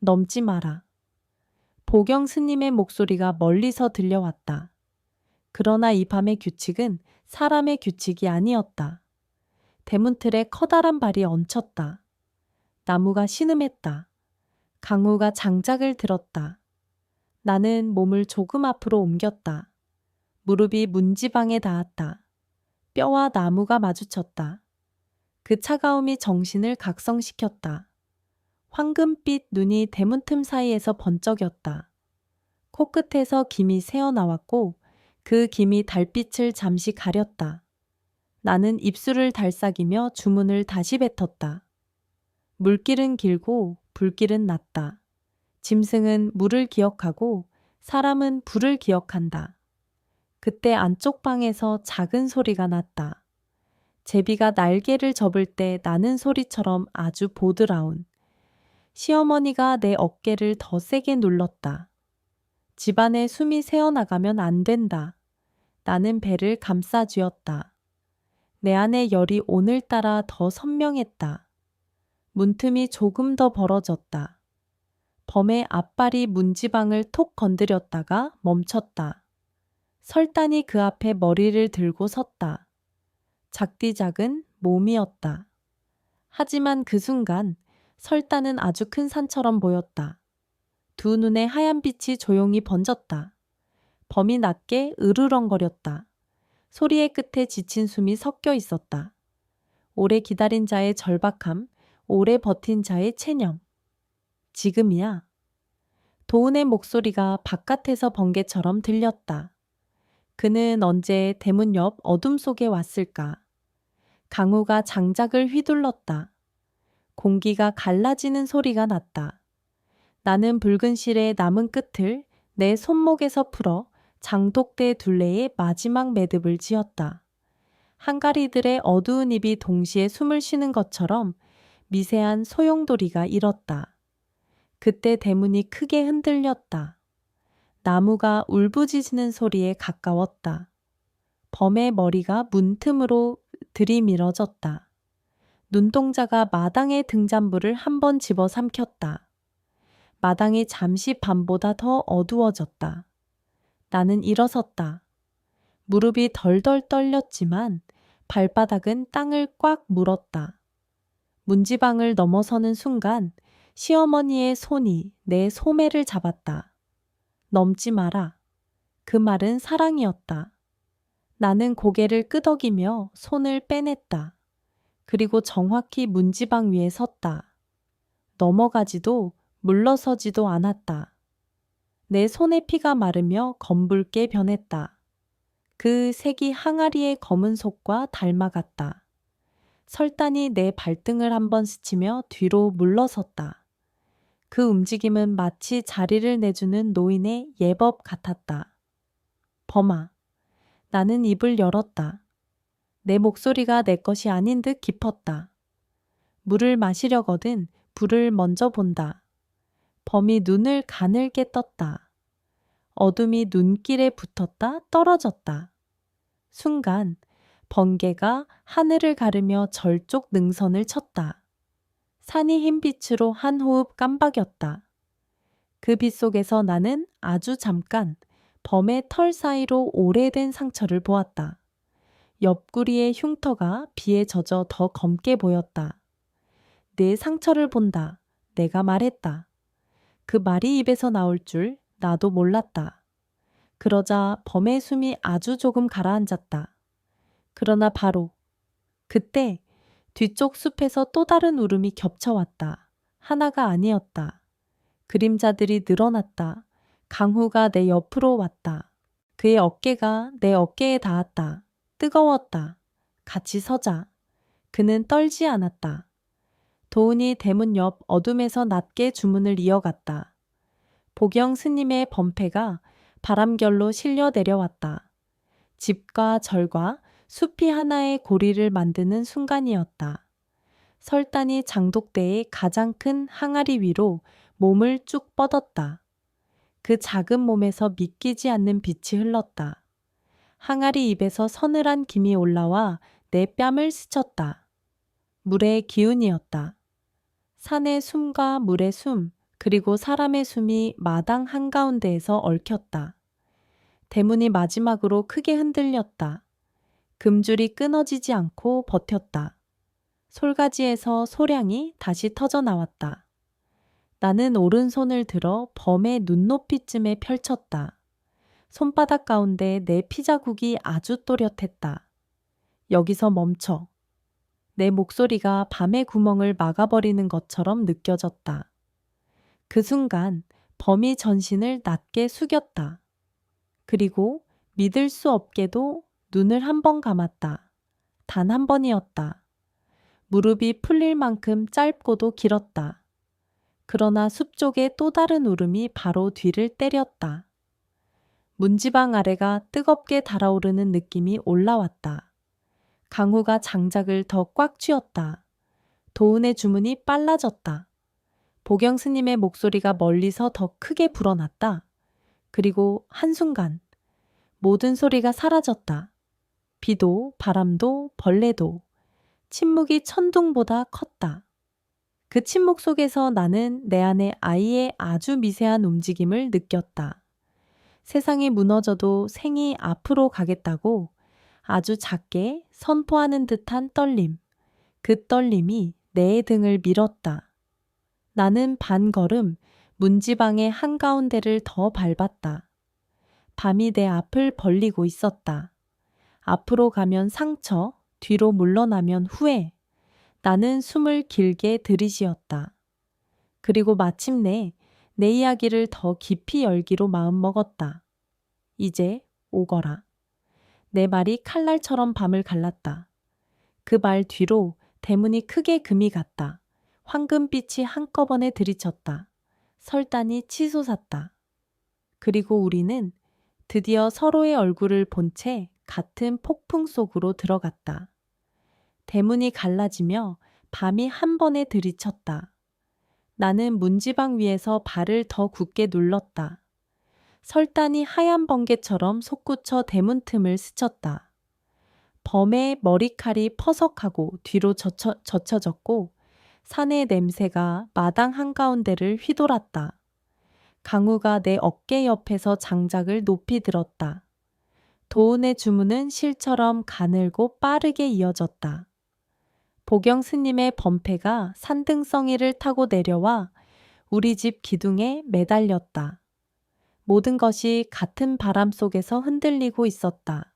넘지 마라. 보경 스님의 목소리가 멀리서 들려왔다. 그러나 이 밤의 규칙은 사람의 규칙이 아니었다. 대문틀에 커다란 발이 얹혔다. 나무가 신음했다. 강우가 장작을 들었다. 나는 몸을 조금 앞으로 옮겼다. 무릎이 문지방에 닿았다. 뼈와 나무가 마주쳤다. 그 차가움이 정신을 각성시켰다. 황금빛 눈이 대문틈 사이에서 번쩍였다. 코끝에서 김이 새어나왔고 그 김이 달빛을 잠시 가렸다. 나는 입술을 달싹이며 주문을 다시 뱉었다. 물길은 길고 불길은 낮다. 짐승은 물을 기억하고 사람은 불을 기억한다. 그때 안쪽 방에서 작은 소리가 났다. 제비가 날개를 접을 때 나는 소리처럼 아주 보드라운. 시어머니가 내 어깨를 더 세게 눌렀다. 집안에 숨이 새어나가면 안 된다. 나는 배를 감싸 쥐었다. 내 안의 열이 오늘따라 더 선명했다. 문틈이 조금 더 벌어졌다. 범의 앞발이 문지방을 톡 건드렸다가 멈췄다. 설단이 그 앞에 머리를 들고 섰다. 작디 작은 몸이었다. 하지만 그 순간 설단은 아주 큰 산처럼 보였다. 두 눈에 하얀 빛이 조용히 번졌다. 범이 낮게 으르렁거렸다. 소리의 끝에 지친 숨이 섞여 있었다. 오래 기다린 자의 절박함, 오래 버틴 자의 체념. 지금이야. 도은의 목소리가 바깥에서 번개처럼 들렸다. 그는 언제 대문 옆 어둠 속에 왔을까? 강우가 장작을 휘둘렀다. 공기가 갈라지는 소리가 났다. 나는 붉은 실의 남은 끝을 내 손목에서 풀어 장독대 둘레의 마지막 매듭을 지었다. 한가리들의 어두운 입이 동시에 숨을 쉬는 것처럼 미세한 소용돌이가 일었다. 그때 대문이 크게 흔들렸다. 나무가 울부짖는 소리에 가까웠다. 범의 머리가 문틈으로 들이밀어졌다. 눈동자가 마당의 등잔불을 한 번 집어삼켰다. 마당이 잠시 밤보다 더 어두워졌다. 나는 일어섰다. 무릎이 덜덜 떨렸지만 발바닥은 땅을 꽉 물었다. 문지방을 넘어서는 순간 시어머니의 손이 내 소매를 잡았다. 넘지 마라. 그 말은 사랑이었다. 나는 고개를 끄덕이며 손을 빼냈다. 그리고 정확히 문지방 위에 섰다. 넘어가지도 물러서지도 않았다. 내 손의 피가 마르며 검붉게 변했다. 그 색이 항아리의 검은 속과 닮아갔다. 설단이 내 발등을 한번 스치며 뒤로 물러섰다. 그 움직임은 마치 자리를 내주는 노인의 예법 같았다. 범아, 나는 입을 열었다. 내 목소리가 내 것이 아닌 듯 깊었다. 물을 마시려거든 불을 먼저 본다. 범이 눈을 가늘게 떴다. 어둠이 눈길에 붙었다 떨어졌다. 순간 번개가 하늘을 가르며 절쪽 능선을 쳤다. 산이 흰빛으로 한 호흡 깜박였다. 그 빛 속에서 나는 아주 잠깐 범의 털 사이로 오래된 상처를 보았다. 옆구리의 흉터가 비에 젖어 더 검게 보였다. 내 상처를 본다. 내가 말했다. 그 말이 입에서 나올 줄 나도 몰랐다. 그러자 범의 숨이 아주 조금 가라앉았다. 그러나 바로 그때 뒤쪽 숲에서 또 다른 울음이 겹쳐왔다. 하나가 아니었다. 그림자들이 늘어났다. 강후가 내 옆으로 왔다. 그의 어깨가 내 어깨에 닿았다. 뜨거웠다. 같이 서자. 그는 떨지 않았다. 도훈이 대문 옆 어둠에서 낮게 주문을 이어갔다. 보경 스님의 범패가 바람결로 실려 내려왔다. 집과 절과 숲이 하나의 고리를 만드는 순간이었다. 설단이 장독대의 가장 큰 항아리 위로 몸을 쭉 뻗었다. 그 작은 몸에서 믿기지 않는 빛이 흘렀다. 항아리 입에서 서늘한 김이 올라와 내 뺨을 스쳤다. 물의 기운이었다. 산의 숨과 물의 숨, 그리고 사람의 숨이 마당 한가운데에서 얽혔다. 대문이 마지막으로 크게 흔들렸다. 금줄이 끊어지지 않고 버텼다. 솔가지에서 소량이 다시 터져 나왔다. 나는 오른손을 들어 범의 눈높이쯤에 펼쳤다. 손바닥 가운데 내 피자국이 아주 또렷했다. 여기서 멈춰. 내 목소리가 밤의 구멍을 막아버리는 것처럼 느껴졌다. 그 순간 범이 전신을 낮게 숙였다. 그리고 믿을 수 없게도 눈을 한 번 감았다. 단 한 번이었다. 무릎이 풀릴 만큼 짧고도 길었다. 그러나 숲 쪽에 또 다른 울음이 바로 뒤를 때렸다. 문지방 아래가 뜨겁게 달아오르는 느낌이 올라왔다. 강후가 장작을 더 꽉 쥐었다. 도훈의 주문이 빨라졌다. 보경 스님의 목소리가 멀리서 더 크게 불어났다. 그리고 한순간 모든 소리가 사라졌다. 비도, 바람도, 벌레도. 침묵이 천둥보다 컸다. 그 침묵 속에서 나는 내 안에 아이의 아주 미세한 움직임을 느꼈다. 세상이 무너져도 생이 앞으로 가겠다고 아주 작게 선포하는 듯한 떨림. 그 떨림이 내 등을 밀었다. 나는 반걸음 문지방의 한가운데를 더 밟았다. 밤이 내 앞을 벌리고 있었다. 앞으로 가면 상처, 뒤로 물러나면 후회. 나는 숨을 길게 들이쉬었다. 그리고 마침내 내 이야기를 더 깊이 열기로 마음먹었다. 이제 오거라. 내 말이 칼날처럼 밤을 갈랐다. 그 말 뒤로 대문이 크게 금이 갔다. 황금빛이 한꺼번에 들이쳤다. 설단이 치솟았다. 그리고 우리는 드디어 서로의 얼굴을 본 채 같은 폭풍 속으로 들어갔다. 대문이 갈라지며 밤이 한 번에 들이쳤다. 나는 문지방 위에서 발을 더 굳게 눌렀다. 설단이 하얀 번개처럼 솟구쳐 대문 틈을 스쳤다. 범의 머리칼이 퍼석하고 뒤로 젖혀졌고 산의 냄새가 마당 한가운데를 휘돌았다. 강우가 내 어깨 옆에서 장작을 높이 들었다. 도훈의 주문은 실처럼 가늘고 빠르게 이어졌다. 보경 스님의 범패가 산등성이를 타고 내려와 우리 집 기둥에 매달렸다. 모든 것이 같은 바람 속에서 흔들리고 있었다.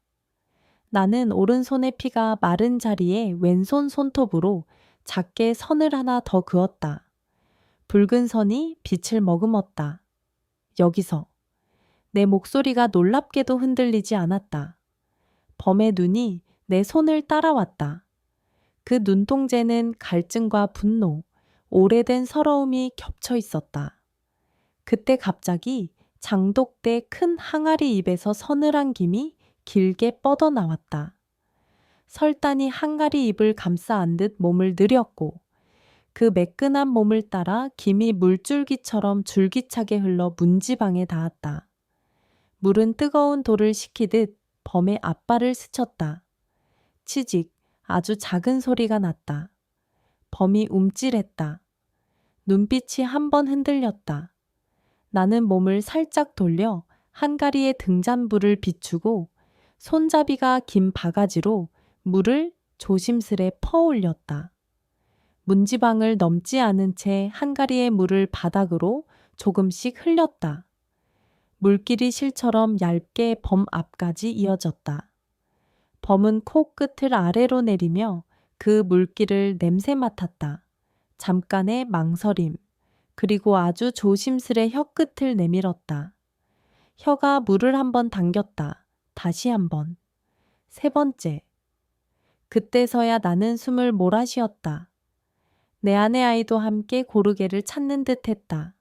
나는 오른손의 피가 마른 자리에 왼손 손톱으로 작게 선을 하나 더 그었다. 붉은 선이 빛을 머금었다. 여기서 내 목소리가 놀랍게도 흔들리지 않았다. 범의 눈이 내 손을 따라왔다. 그 눈동자는 갈증과 분노, 오래된 서러움이 겹쳐 있었다. 그때 갑자기 장독대 큰 항아리 입에서 서늘한 김이 길게 뻗어나왔다. 설단이 항아리 입을 감싸 안듯 몸을 느렸고 그 매끈한 몸을 따라 김이 물줄기처럼 줄기차게 흘러 문지방에 닿았다. 물은 뜨거운 돌을 식히듯 범의 앞발을 스쳤다. 치직, 아주 작은 소리가 났다. 범이 움찔했다. 눈빛이 한 번 흔들렸다. 나는 몸을 살짝 돌려 한가리의 등잔불을 비추고 손잡이가 긴 바가지로 물을 조심스레 퍼올렸다. 문지방을 넘지 않은 채 한가리의 물을 바닥으로 조금씩 흘렸다. 물길이 실처럼 얇게 범 앞까지 이어졌다. 범은 코끝을 아래로 내리며 그 물길을 냄새 맡았다. 잠깐의 망설임, 그리고 아주 조심스레 혀끝을 내밀었다. 혀가 물을 한 번 당겼다. 다시 한 번. 세 번째. 그때서야 나는 숨을 몰아쉬었다. 내 아내 아이도 함께 고르게를 찾는 듯 했다.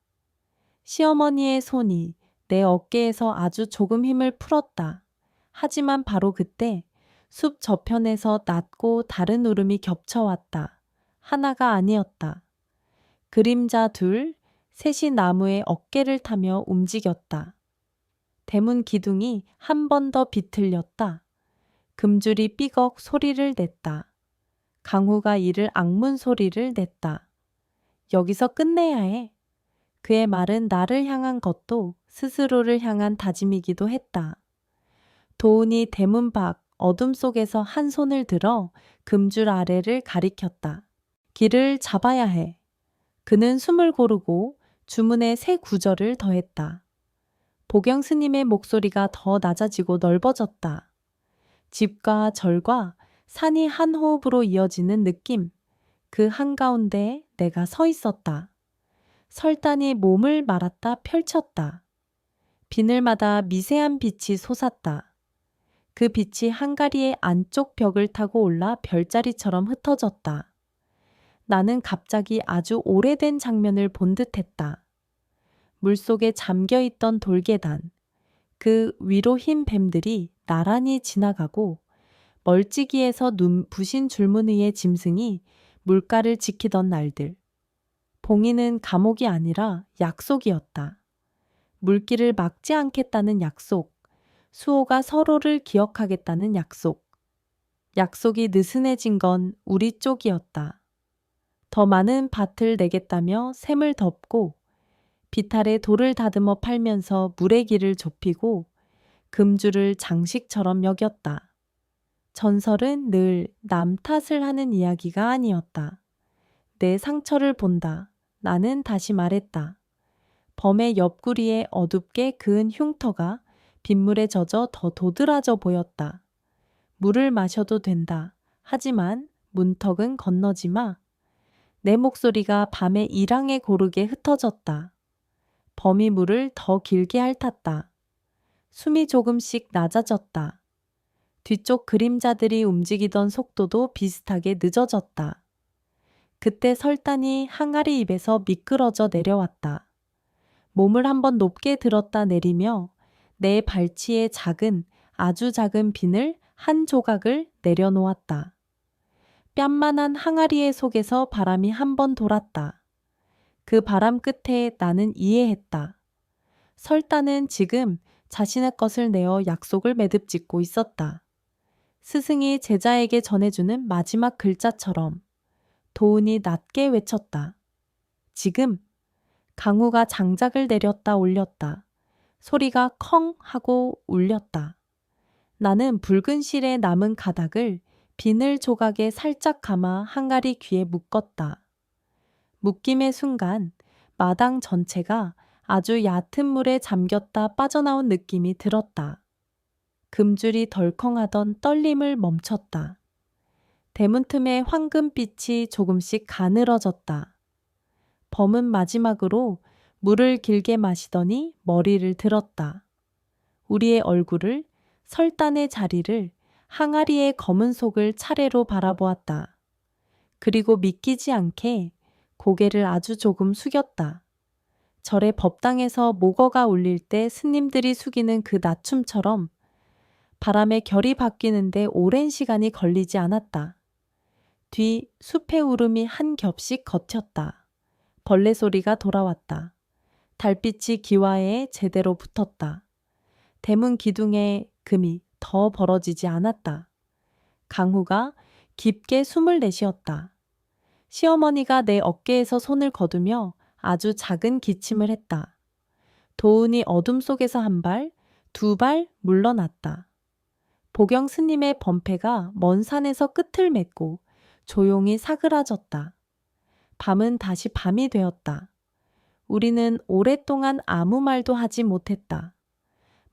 시어머니의 손이 내 어깨에서 아주 조금 힘을 풀었다. 하지만 바로 그때 숲 저편에서 낮고 다른 울음이 겹쳐왔다. 하나가 아니었다. 그림자 둘, 셋이 나무의 어깨를 타며 움직였다. 대문 기둥이 한 번 더 비틀렸다. 금줄이 삐걱 소리를 냈다. 강우가 이를 악문 소리를 냈다. 여기서 끝내야 해. 그의 말은 나를 향한 것도 스스로를 향한 다짐이기도 했다. 도훈이 대문 밖 어둠 속에서 한 손을 들어 금줄 아래를 가리켰다. 길을 잡아야 해. 그는 숨을 고르고 주문에 새 구절을 더했다. 보경 스님의 목소리가 더 낮아지고 넓어졌다. 집과 절과 산이 한 호흡으로 이어지는 느낌. 그 한가운데 내가 서 있었다. 설단이 몸을 말았다 펼쳤다. 비늘마다 미세한 빛이 솟았다. 그 빛이 한가리의 안쪽 벽을 타고 올라 별자리처럼 흩어졌다. 나는 갑자기 아주 오래된 장면을 본 듯했다. 물속에 잠겨있던 돌계단, 그 위로 흰 뱀들이 나란히 지나가고 멀찍이에서 눈부신 줄무늬의 짐승이 물가를 지키던 날들. 봉인은 감옥이 아니라 약속이었다. 물길을 막지 않겠다는 약속, 수호가 서로를 기억하겠다는 약속. 약속이 느슨해진 건 우리 쪽이었다. 더 많은 밭을 내겠다며 샘을 덮고 비탈에 돌을 다듬어 팔면서 물의 길을 좁히고 금줄을 장식처럼 여겼다. 전설은 늘 남 탓을 하는 이야기가 아니었다. 내 상처를 본다. 나는 다시 말했다. 범의 옆구리에 어둡게 그은 흉터가 빗물에 젖어 더 도드라져 보였다. 물을 마셔도 된다. 하지만 문턱은 건너지 마. 내 목소리가 밤의 일항에 고르게 흩어졌다. 범이 물을 더 길게 핥았다. 숨이 조금씩 낮아졌다. 뒤쪽 그림자들이 움직이던 속도도 비슷하게 늦어졌다. 그때 설단이 항아리 입에서 미끄러져 내려왔다. 몸을 한번 높게 들었다 내리며 내 발치에 작은, 아주 작은 비늘 한 조각을 내려놓았다. 뺨만한 항아리의 속에서 바람이 한 번 돌았다. 그 바람 끝에 나는 이해했다. 설단은 지금 자신의 것을 내어 약속을 매듭짓고 있었다. 스승이 제자에게 전해주는 마지막 글자처럼. 도훈이 낮게 외쳤다. 지금. 강우가 장작을 내렸다 올렸다. 소리가 컹 하고 울렸다. 나는 붉은 실에 남은 가닥을 비늘 조각에 살짝 감아 항아리 귀에 묶었다. 묶임의 순간 마당 전체가 아주 얕은 물에 잠겼다 빠져나온 느낌이 들었다. 금줄이 덜컹하던 떨림을 멈췄다. 대문 틈에 황금빛이 조금씩 가늘어졌다. 범은 마지막으로 물을 길게 마시더니 머리를 들었다. 우리의 얼굴을, 설단의 자리를, 항아리의 검은 속을 차례로 바라보았다. 그리고 믿기지 않게 고개를 아주 조금 숙였다. 절의 법당에서 모거가 울릴 때 스님들이 숙이는 그 낮춤처럼 바람의 결이 바뀌는데 오랜 시간이 걸리지 않았다. 뒤 숲의 울음이 한 겹씩 걷혔다. 벌레 소리가 돌아왔다. 달빛이 기와에 제대로 붙었다. 대문 기둥에 금이 더 벌어지지 않았다. 강후가 깊게 숨을 내쉬었다. 시어머니가 내 어깨에서 손을 거두며 아주 작은 기침을 했다. 도훈이 어둠 속에서 한 발, 두 발 물러났다. 보경 스님의 범패가 먼 산에서 끝을 맺고 조용히 사그라졌다. 밤은 다시 밤이 되었다. 우리는 오랫동안 아무 말도 하지 못했다.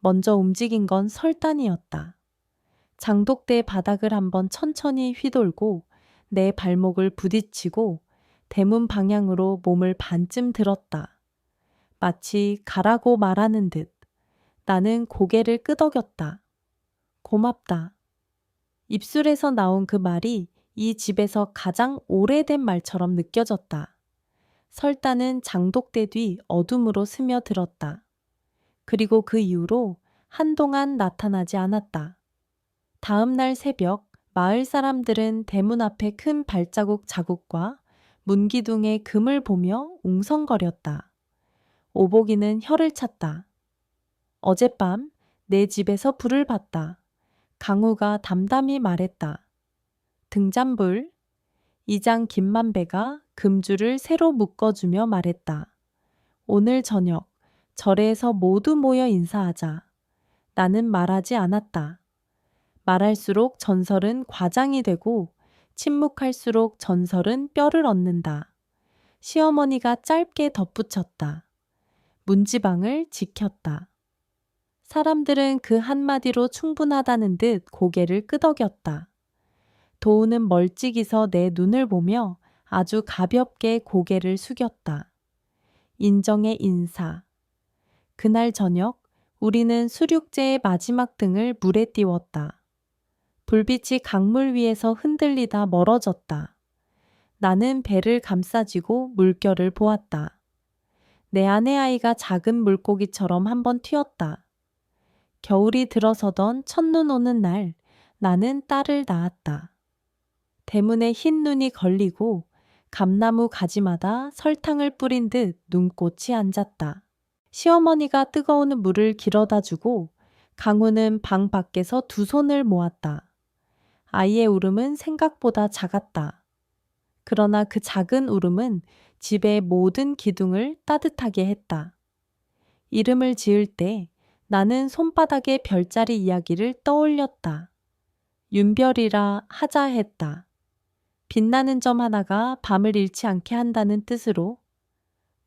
먼저 움직인 건 설단이었다. 장독대 바닥을 한번 천천히 휘돌고 내 발목을 부딪히고 대문 방향으로 몸을 반쯤 들었다. 마치 가라고 말하는 듯. 나는 고개를 끄덕였다. 고맙다. 입술에서 나온 그 말이 이 집에서 가장 오래된 말처럼 느껴졌다. 설단은 장독대 뒤 어둠으로 스며들었다. 그리고 그 이후로 한동안 나타나지 않았다. 다음 날 새벽 마을 사람들은 대문 앞에 큰 발자국 자국과 문기둥의 금을 보며 웅성거렸다. 오복이는 혀를 찼다. 어젯밤 내 집에서 불을 봤다. 강우가 담담히 말했다. 등잔불? 이장 김만배가 금줄을 새로 묶어주며 말했다. 오늘 저녁 절에서 모두 모여 인사하자. 나는 말하지 않았다. 말할수록 전설은 과장이 되고 침묵할수록 전설은 뼈를 얻는다. 시어머니가 짧게 덧붙였다. 문지방을 지켰다. 사람들은 그 한마디로 충분하다는 듯 고개를 끄덕였다. 도우는 멀찍이서 내 눈을 보며 아주 가볍게 고개를 숙였다. 인정의 인사. 그날 저녁 우리는 수륙제의 마지막 등을 물에 띄웠다. 불빛이 강물 위에서 흔들리다 멀어졌다. 나는 배를 감싸쥐고 물결을 보았다. 내 아내 아이가 작은 물고기처럼 한번 튀었다. 겨울이 들어서던 첫눈 오는 날 나는 딸을 낳았다. 대문에 흰 눈이 걸리고 감나무 가지마다 설탕을 뿌린 듯 눈꽃이 앉았다. 시어머니가 뜨거운 물을 길어다 주고 강우는 방 밖에서 두 손을 모았다. 아이의 울음은 생각보다 작았다. 그러나 그 작은 울음은 집의 모든 기둥을 따뜻하게 했다. 이름을 지을 때 나는 손바닥의 별자리 이야기를 떠올렸다. 윤별이라 하자 했다. 빛나는 점 하나가 밤을 잃지 않게 한다는 뜻으로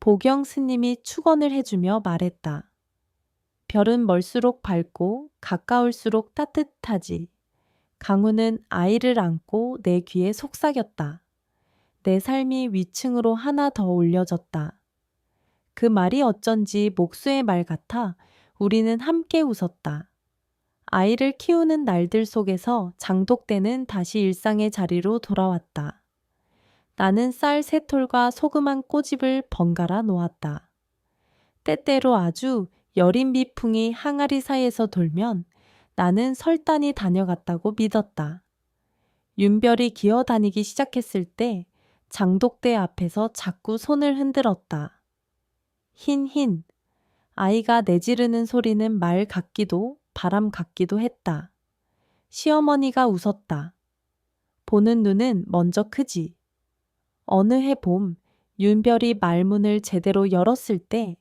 보경 스님이 축원을 해주며 말했다. 별은 멀수록 밝고 가까울수록 따뜻하지. 강우는 아이를 안고 내 귀에 속삭였다. 내 삶이 위층으로 하나 더 올려졌다. 그 말이 어쩐지 목수의 말 같아 우리는 함께 웃었다. 아이를 키우는 날들 속에서 장독대는 다시 일상의 자리로 돌아왔다. 나는 쌀 3톨과 소금 한 꼬집을 번갈아 놓았다. 때때로 아주 여린 비풍이 항아리 사이에서 돌면 나는 설단이 다녀갔다고 믿었다. 윤별이 기어다니기 시작했을 때 장독대 앞에서 자꾸 손을 흔들었다. 흰. 아이가 내지르는 소리는 말 같기도 바람 같기도 했다. 시어머니가 웃었다. 보는 눈은 먼저 크지. 어느 해 봄 윤별이 말문을 제대로 열었을 때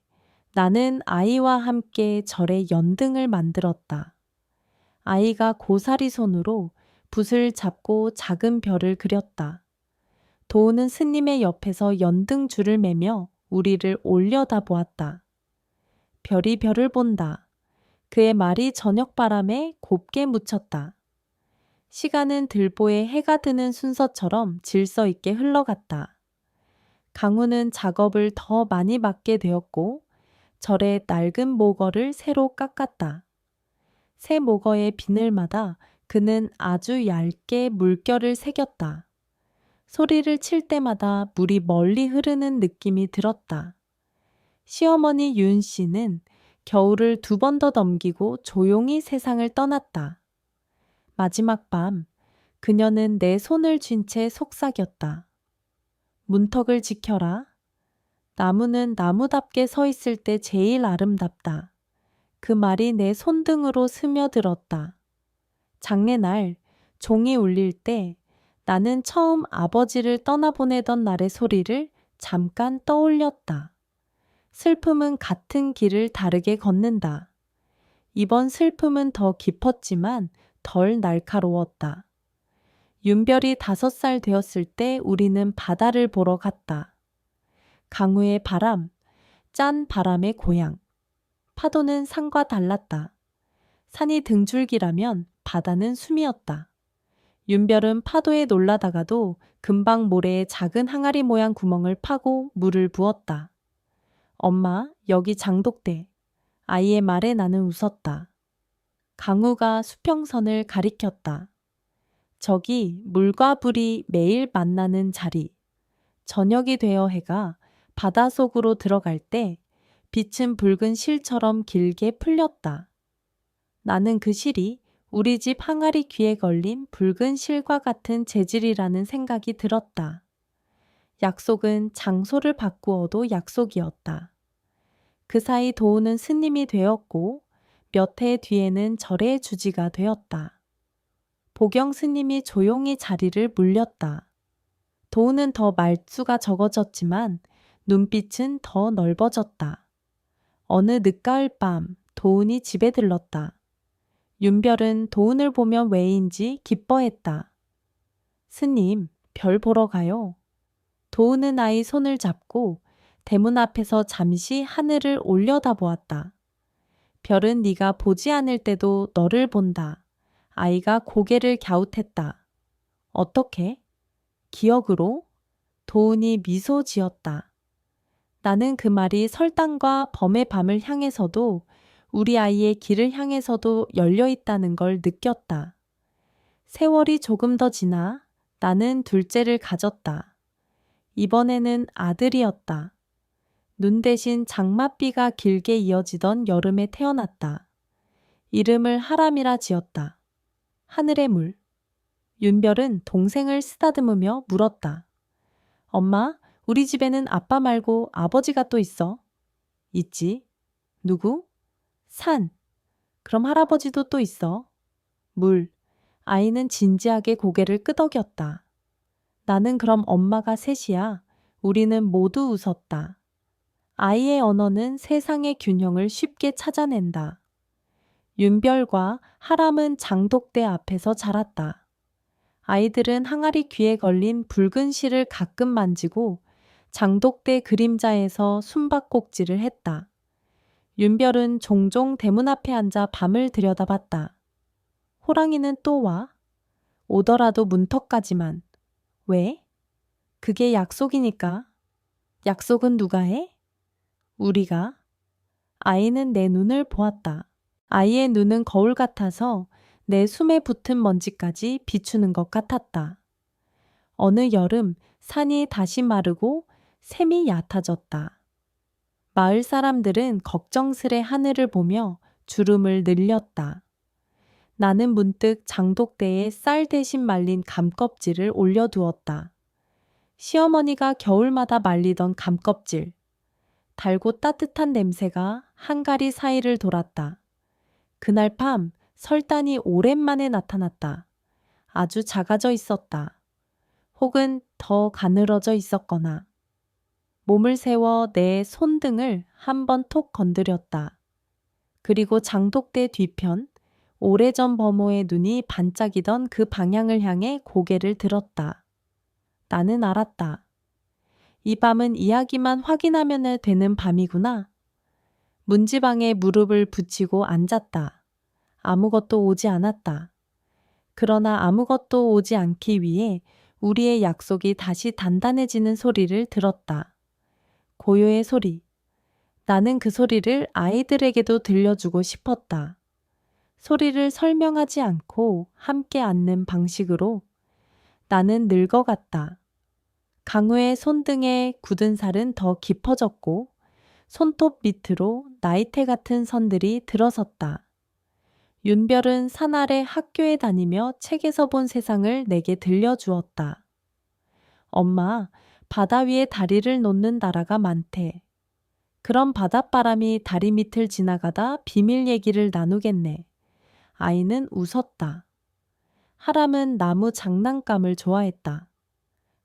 나는 아이와 함께 절에 연등을 만들었다. 아이가 고사리 손으로 붓을 잡고 작은 별을 그렸다. 도우는 스님의 옆에서 연등 줄을 매며 우리를 올려다 보았다. 별이 별을 본다. 그의 말이 저녁바람에 곱게 묻혔다. 시간은 들보에 해가 드는 순서처럼 질서 있게 흘러갔다. 강우는 작업을 더 많이 맡게 되었고 절에 낡은 모거를 새로 깎았다. 새 모거의 비늘마다 그는 아주 얇게 물결을 새겼다. 소리를 칠 때마다 물이 멀리 흐르는 느낌이 들었다. 시어머니 윤 씨는 겨울을 2번 더 넘기고 조용히 세상을 떠났다. 마지막 밤 그녀는 내 손을 쥔 채 속삭였다. 문턱을 지켜라. 나무는 나무답게 서 있을 때 제일 아름답다. 그 말이 내 손등으로 스며들었다. 장례날 종이 울릴 때 나는 처음 아버지를 떠나보내던 날의 소리를 잠깐 떠올렸다. 슬픔은 같은 길을 다르게 걷는다. 이번 슬픔은 더 깊었지만 덜 날카로웠다. 윤별이 5살 되었을 때 우리는 바다를 보러 갔다. 강우의 바람, 짠 바람의 고향. 파도는 산과 달랐다. 산이 등줄기라면 바다는 숨이었다. 윤별은 파도에 놀라다가도 금방 모래에 작은 항아리 모양 구멍을 파고 물을 부었다. 엄마, 여기 장독대. 아이의 말에 나는 웃었다. 강우가 수평선을 가리켰다. 저기 물과 불이 매일 만나는 자리. 저녁이 되어 해가 바닷속으로 들어갈 때 빛은 붉은 실처럼 길게 풀렸다. 나는 그 실이 우리 집 항아리 귀에 걸린 붉은 실과 같은 재질이라는 생각이 들었다. 약속은 장소를 바꾸어도 약속이었다. 그 사이 도우는 스님이 되었고 몇 해 뒤에는 절의 주지가 되었다. 보경 스님이 조용히 자리를 물렸다. 도우는 더 말수가 적어졌지만 눈빛은 더 넓어졌다. 어느 늦가을 밤 도운이 집에 들렀다. 윤별은 도운을 보면 왜인지 기뻐했다. 스님, 별 보러 가요. 도운은 아이 손을 잡고 대문 앞에서 잠시 하늘을 올려다보았다. 별은 네가 보지 않을 때도 너를 본다. 아이가 고개를 갸웃했다. 어떻게? 기억으로? 도운이 미소 지었다. 나는 그 말이 설당과 범의 밤을 향해서도 우리 아이의 길을 향해서도 열려 있다는 걸 느꼈다. 세월이 조금 더 지나 나는 둘째를 가졌다. 이번에는 아들이었다. 눈 대신 장맛비가 길게 이어지던 여름에 태어났다. 이름을 하람이라 지었다. 하늘의 물. 윤별은 동생을 쓰다듬으며 물었다. 엄마, 우리 집에는 아빠 말고 아버지가 또 있어? 있지. 누구? 산. 그럼 할아버지도 또 있어. 물. 아이는 진지하게 고개를 끄덕였다. 나는 그럼 엄마가 셋이야. 우리는 모두 웃었다. 아이의 언어는 세상의 균형을 쉽게 찾아낸다. 윤별과 하람은 장독대 앞에서 자랐다. 아이들은 항아리 귀에 걸린 붉은 실을 가끔 만지고 장독대 그림자에서 숨바꼭질을 했다. 윤별은 종종 대문 앞에 앉아 밤을 들여다봤다. 호랑이는 또 와? 오더라도 문턱까지만. 왜? 그게 약속이니까. 약속은 누가 해? 우리가. 아이는 내 눈을 보았다. 아이의 눈은 거울 같아서 내 숨에 붙은 먼지까지 비추는 것 같았다. 어느 여름 산이 다시 마르고 샘이 얕아졌다. 마을 사람들은 걱정스레 하늘을 보며 주름을 늘렸다. 나는 문득 장독대에 쌀 대신 말린 감껍질을 올려두었다. 시어머니가 겨울마다 말리던 감껍질. 달고 따뜻한 냄새가 한가리 사이를 돌았다. 그날 밤 설단이 오랜만에 나타났다. 아주 작아져 있었다. 혹은 더 가늘어져 있었거나. 몸을 세워 내 손등을 한 번 톡 건드렸다. 그리고 장독대 뒤편, 오래전 범호의 눈이 반짝이던 그 방향을 향해 고개를 들었다. 나는 알았다. 이 밤은 이야기만 확인하면 되는 밤이구나. 문지방에 무릎을 붙이고 앉았다. 아무것도 오지 않았다. 그러나 아무것도 오지 않기 위해 우리의 약속이 다시 단단해지는 소리를 들었다. 고요의 소리. 나는 그 소리를 아이들에게도 들려주고 싶었다. 소리를 설명하지 않고 함께 앉는 방식으로. 나는 늙어갔다. 강우의 손등에 굳은 살은 더 깊어졌고 손톱 밑으로 나이테 같은 선들이 들어섰다. 윤별은 산 아래 학교에 다니며 책에서 본 세상을 내게 들려주었다. 엄마, 바다 위에 다리를 놓는 나라가 많대. 그럼 바닷바람이 다리 밑을 지나가다 비밀 얘기를 나누겠네. 아이는 웃었다. 하람은 나무 장난감을 좋아했다.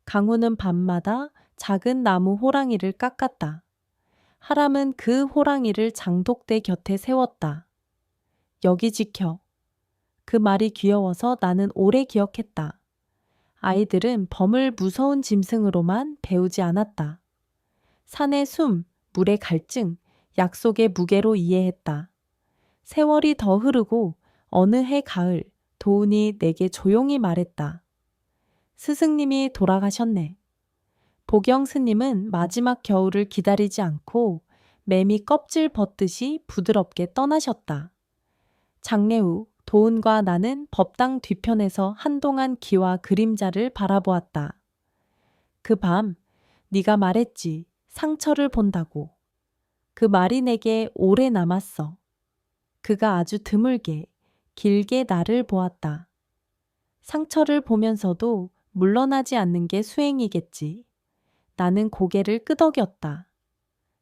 강우는 밤마다 작은 나무 호랑이를 깎았다. 하람은 그 호랑이를 장독대 곁에 세웠다. 여기 지켜. 그 말이 귀여워서 나는 오래 기억했다. 아이들은 범을 무서운 짐승으로만 배우지 않았다. 산의 숨, 물의 갈증, 약속의 무게로 이해했다. 세월이 더 흐르고 어느 해 가을 도운이 내게 조용히 말했다. 스승님이 돌아가셨네. 보경 스님은 마지막 겨울을 기다리지 않고 매미 껍질 벗듯이 부드럽게 떠나셨다. 장례 후 도은과 나는 법당 뒤편에서 한동안 기와 그림자를 바라보았다. 그 밤 네가 말했지. 상처를 본다고. 그 말이 내게 오래 남았어. 그가 아주 드물게, 길게 나를 보았다. 상처를 보면서도 물러나지 않는 게 수행이겠지. 나는 고개를 끄덕였다.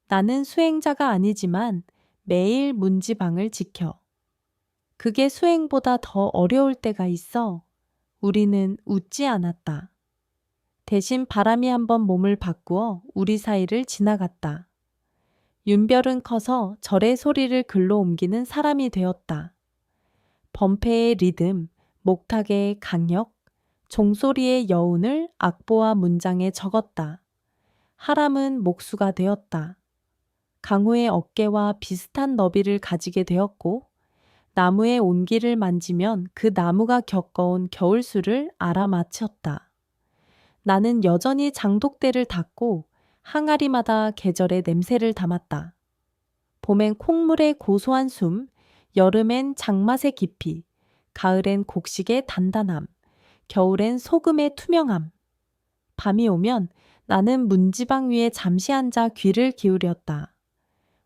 나는 수행자가 아니지만 매일 문지방을 지켜. 그게 수행보다 더 어려울 때가 있어. 우리는 웃지 않았다. 대신 바람이 한번 몸을 바꾸어 우리 사이를 지나갔다. 윤별은 커서 절의 소리를 글로 옮기는 사람이 되었다. 범패의 리듬, 목탁의 강력, 종소리의 여운을 악보와 문장에 적었다. 하람은 목수가 되었다. 강우의 어깨와 비슷한 너비를 가지게 되었고 나무의 온기를 만지면 그 나무가 겪어온 겨울수를 알아맞혔다. 나는 여전히 장독대를 닫고 항아리마다 계절의 냄새를 담았다. 봄엔 콩물의 고소한 숨, 여름엔 장맛의 깊이, 가을엔 곡식의 단단함, 겨울엔 소금의 투명함. 밤이 오면 나는 문지방 위에 잠시 앉아 귀를 기울였다.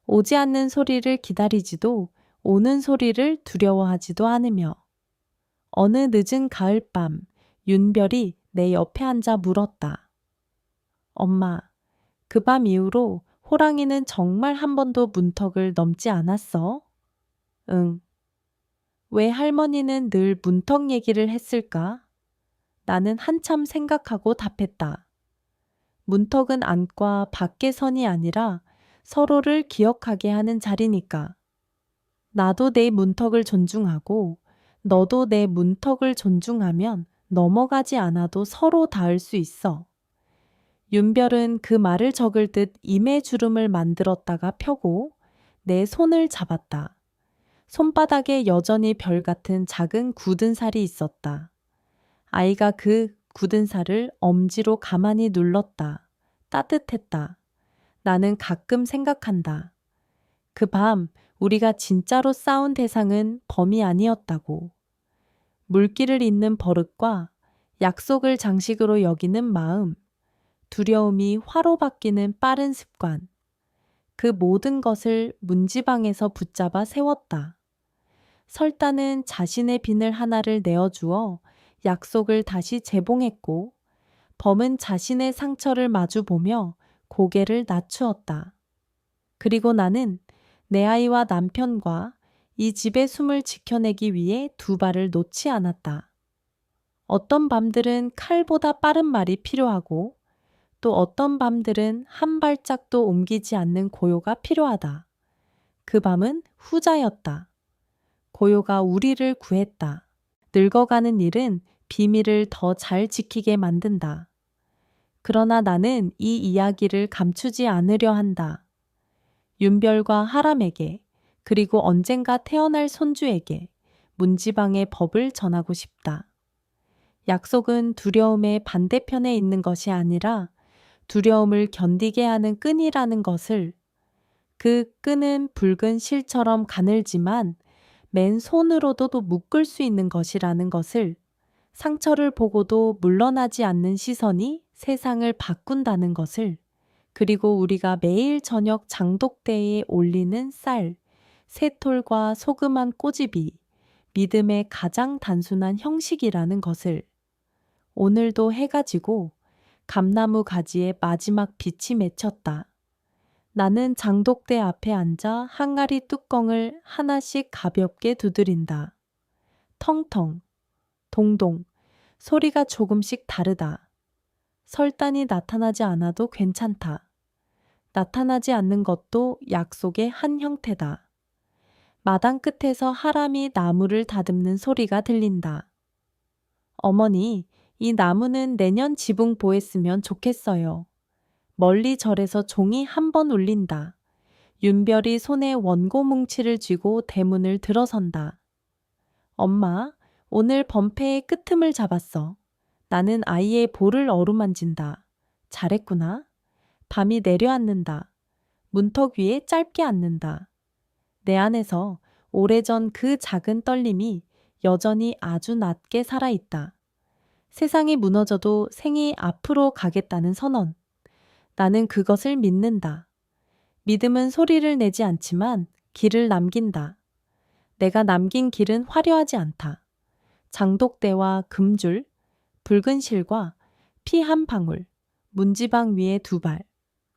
오지 않는 소리를 기다리지도 오는 소리를 두려워하지도 않으며 어느 늦은 가을밤 윤별이 내 옆에 앉아 물었다. 엄마, 그 밤 이후로 호랑이는 정말 한 번도 문턱을 넘지 않았어? 응. 왜 할머니는 늘 문턱 얘기를 했을까? 나는 한참 생각하고 답했다. 문턱은 안과 밖의 선이 아니라 서로를 기억하게 하는 자리니까. 나도 내 문턱을 존중하고 너도 내 문턱을 존중하면 넘어가지 않아도 서로 닿을 수 있어. 윤별은 그 말을 적을 듯 임의 주름을 만들었다가 펴고 내 손을 잡았다. 손바닥에 여전히 별 같은 작은 굳은 살이 있었다. 아이가 그 굳은 살을 엄지로 가만히 눌렀다. 따뜻했다. 나는 가끔 생각한다. 그 밤 우리가 진짜로 싸운 대상은 범이 아니었다고. 물기를 잇는 버릇과 약속을 장식으로 여기는 마음, 두려움이 화로 바뀌는 빠른 습관, 그 모든 것을 문지방에서 붙잡아 세웠다. 설단은 자신의 비늘 하나를 내어주어 약속을 다시 재봉했고 범은 자신의 상처를 마주보며 고개를 낮추었다. 그리고 나는 내 아이와 남편과 이 집의 숨을 지켜내기 위해 두 발을 놓지 않았다. 어떤 밤들은 칼보다 빠른 말이 필요하고 또 어떤 밤들은 한 발짝도 옮기지 않는 고요가 필요하다. 그 밤은 후자였다. 고요가 우리를 구했다. 늙어가는 일은 비밀을 더 잘 지키게 만든다. 그러나 나는 이 이야기를 감추지 않으려 한다. 윤별과 하람에게 그리고 언젠가 태어날 손주에게 문지방의 법을 전하고 싶다. 약속은 두려움의 반대편에 있는 것이 아니라 두려움을 견디게 하는 끈이라는 것을, 그 끈은 붉은 실처럼 가늘지만 맨손으로도 묶을 수 있는 것이라는 것을, 상처를 보고도 물러나지 않는 시선이 세상을 바꾼다는 것을, 그리고 우리가 매일 저녁 장독대에 올리는 쌀, 새톨과 소금한 꼬집이 믿음의 가장 단순한 형식이라는 것을. 오늘도 해가 지고 감나무 가지에 마지막 빛이 맺혔다. 나는 장독대 앞에 앉아 항아리 뚜껑을 하나씩 가볍게 두드린다. 텅텅, 동동, 소리가 조금씩 다르다. 설단이 나타나지 않아도 괜찮다. 나타나지 않는 것도 약속의 한 형태다. 마당 끝에서 하람이 나무를 다듬는 소리가 들린다. 어머니, 이 나무는 내년 지붕 보했으면 좋겠어요. 멀리 절에서 종이 한 번 울린다. 윤별이 손에 원고 뭉치를 쥐고 대문을 들어선다. 엄마, 오늘 범패의 끄틈을 잡았어. 나는 아이의 볼을 어루만진다. 잘했구나. 밤이 내려앉는다. 문턱 위에 짧게 앉는다. 내 안에서 오래전 그 작은 떨림이 여전히 아주 낮게 살아있다. 세상이 무너져도 생이 앞으로 가겠다는 선언. 나는 그것을 믿는다. 믿음은 소리를 내지 않지만 길을 남긴다. 내가 남긴 길은 화려하지 않다. 장독대와 금줄, 붉은 실과 피 한 방울, 문지방 위에 두 발.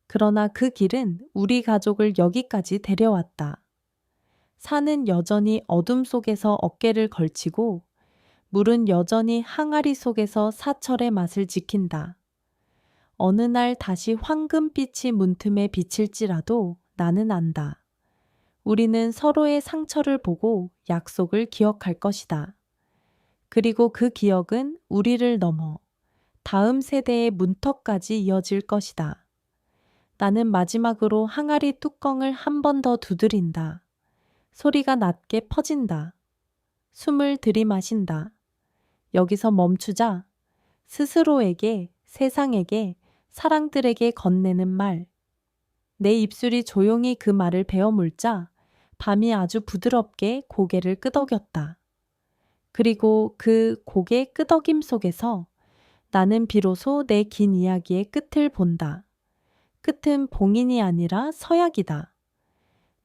그러나 그 길은 우리 가족을 여기까지 데려왔다. 산은 여전히 어둠 속에서 어깨를 걸치고 물은 여전히 항아리 속에서 사철의 맛을 지킨다. 어느 날 다시 황금빛이 문틈에 비칠지라도 나는 안다. 우리는 서로의 상처를 보고 약속을 기억할 것이다. 그리고 그 기억은 우리를 넘어 다음 세대의 문턱까지 이어질 것이다. 나는 마지막으로 항아리 뚜껑을 한 번 더 두드린다. 소리가 낮게 퍼진다. 숨을 들이마신다. 여기서 멈추자. 스스로에게, 세상에게, 사랑들에게 건네는 말. 내 입술이 조용히 그 말을 베어 물자 밤이 아주 부드럽게 고개를 끄덕였다. 그리고 그 고개 끄덕임 속에서 나는 비로소 내 긴 이야기의 끝을 본다. 끝은 봉인이 아니라 서약이다.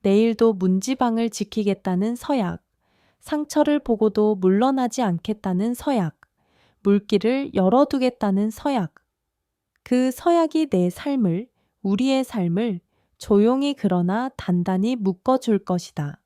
내일도 문지방을 지키겠다는 서약, 상처를 보고도 물러나지 않겠다는 서약, 물길을 열어두겠다는 서약. 그 서약이 내 삶을, 우리의 삶을 조용히 그러나 단단히 묶어줄 것이다.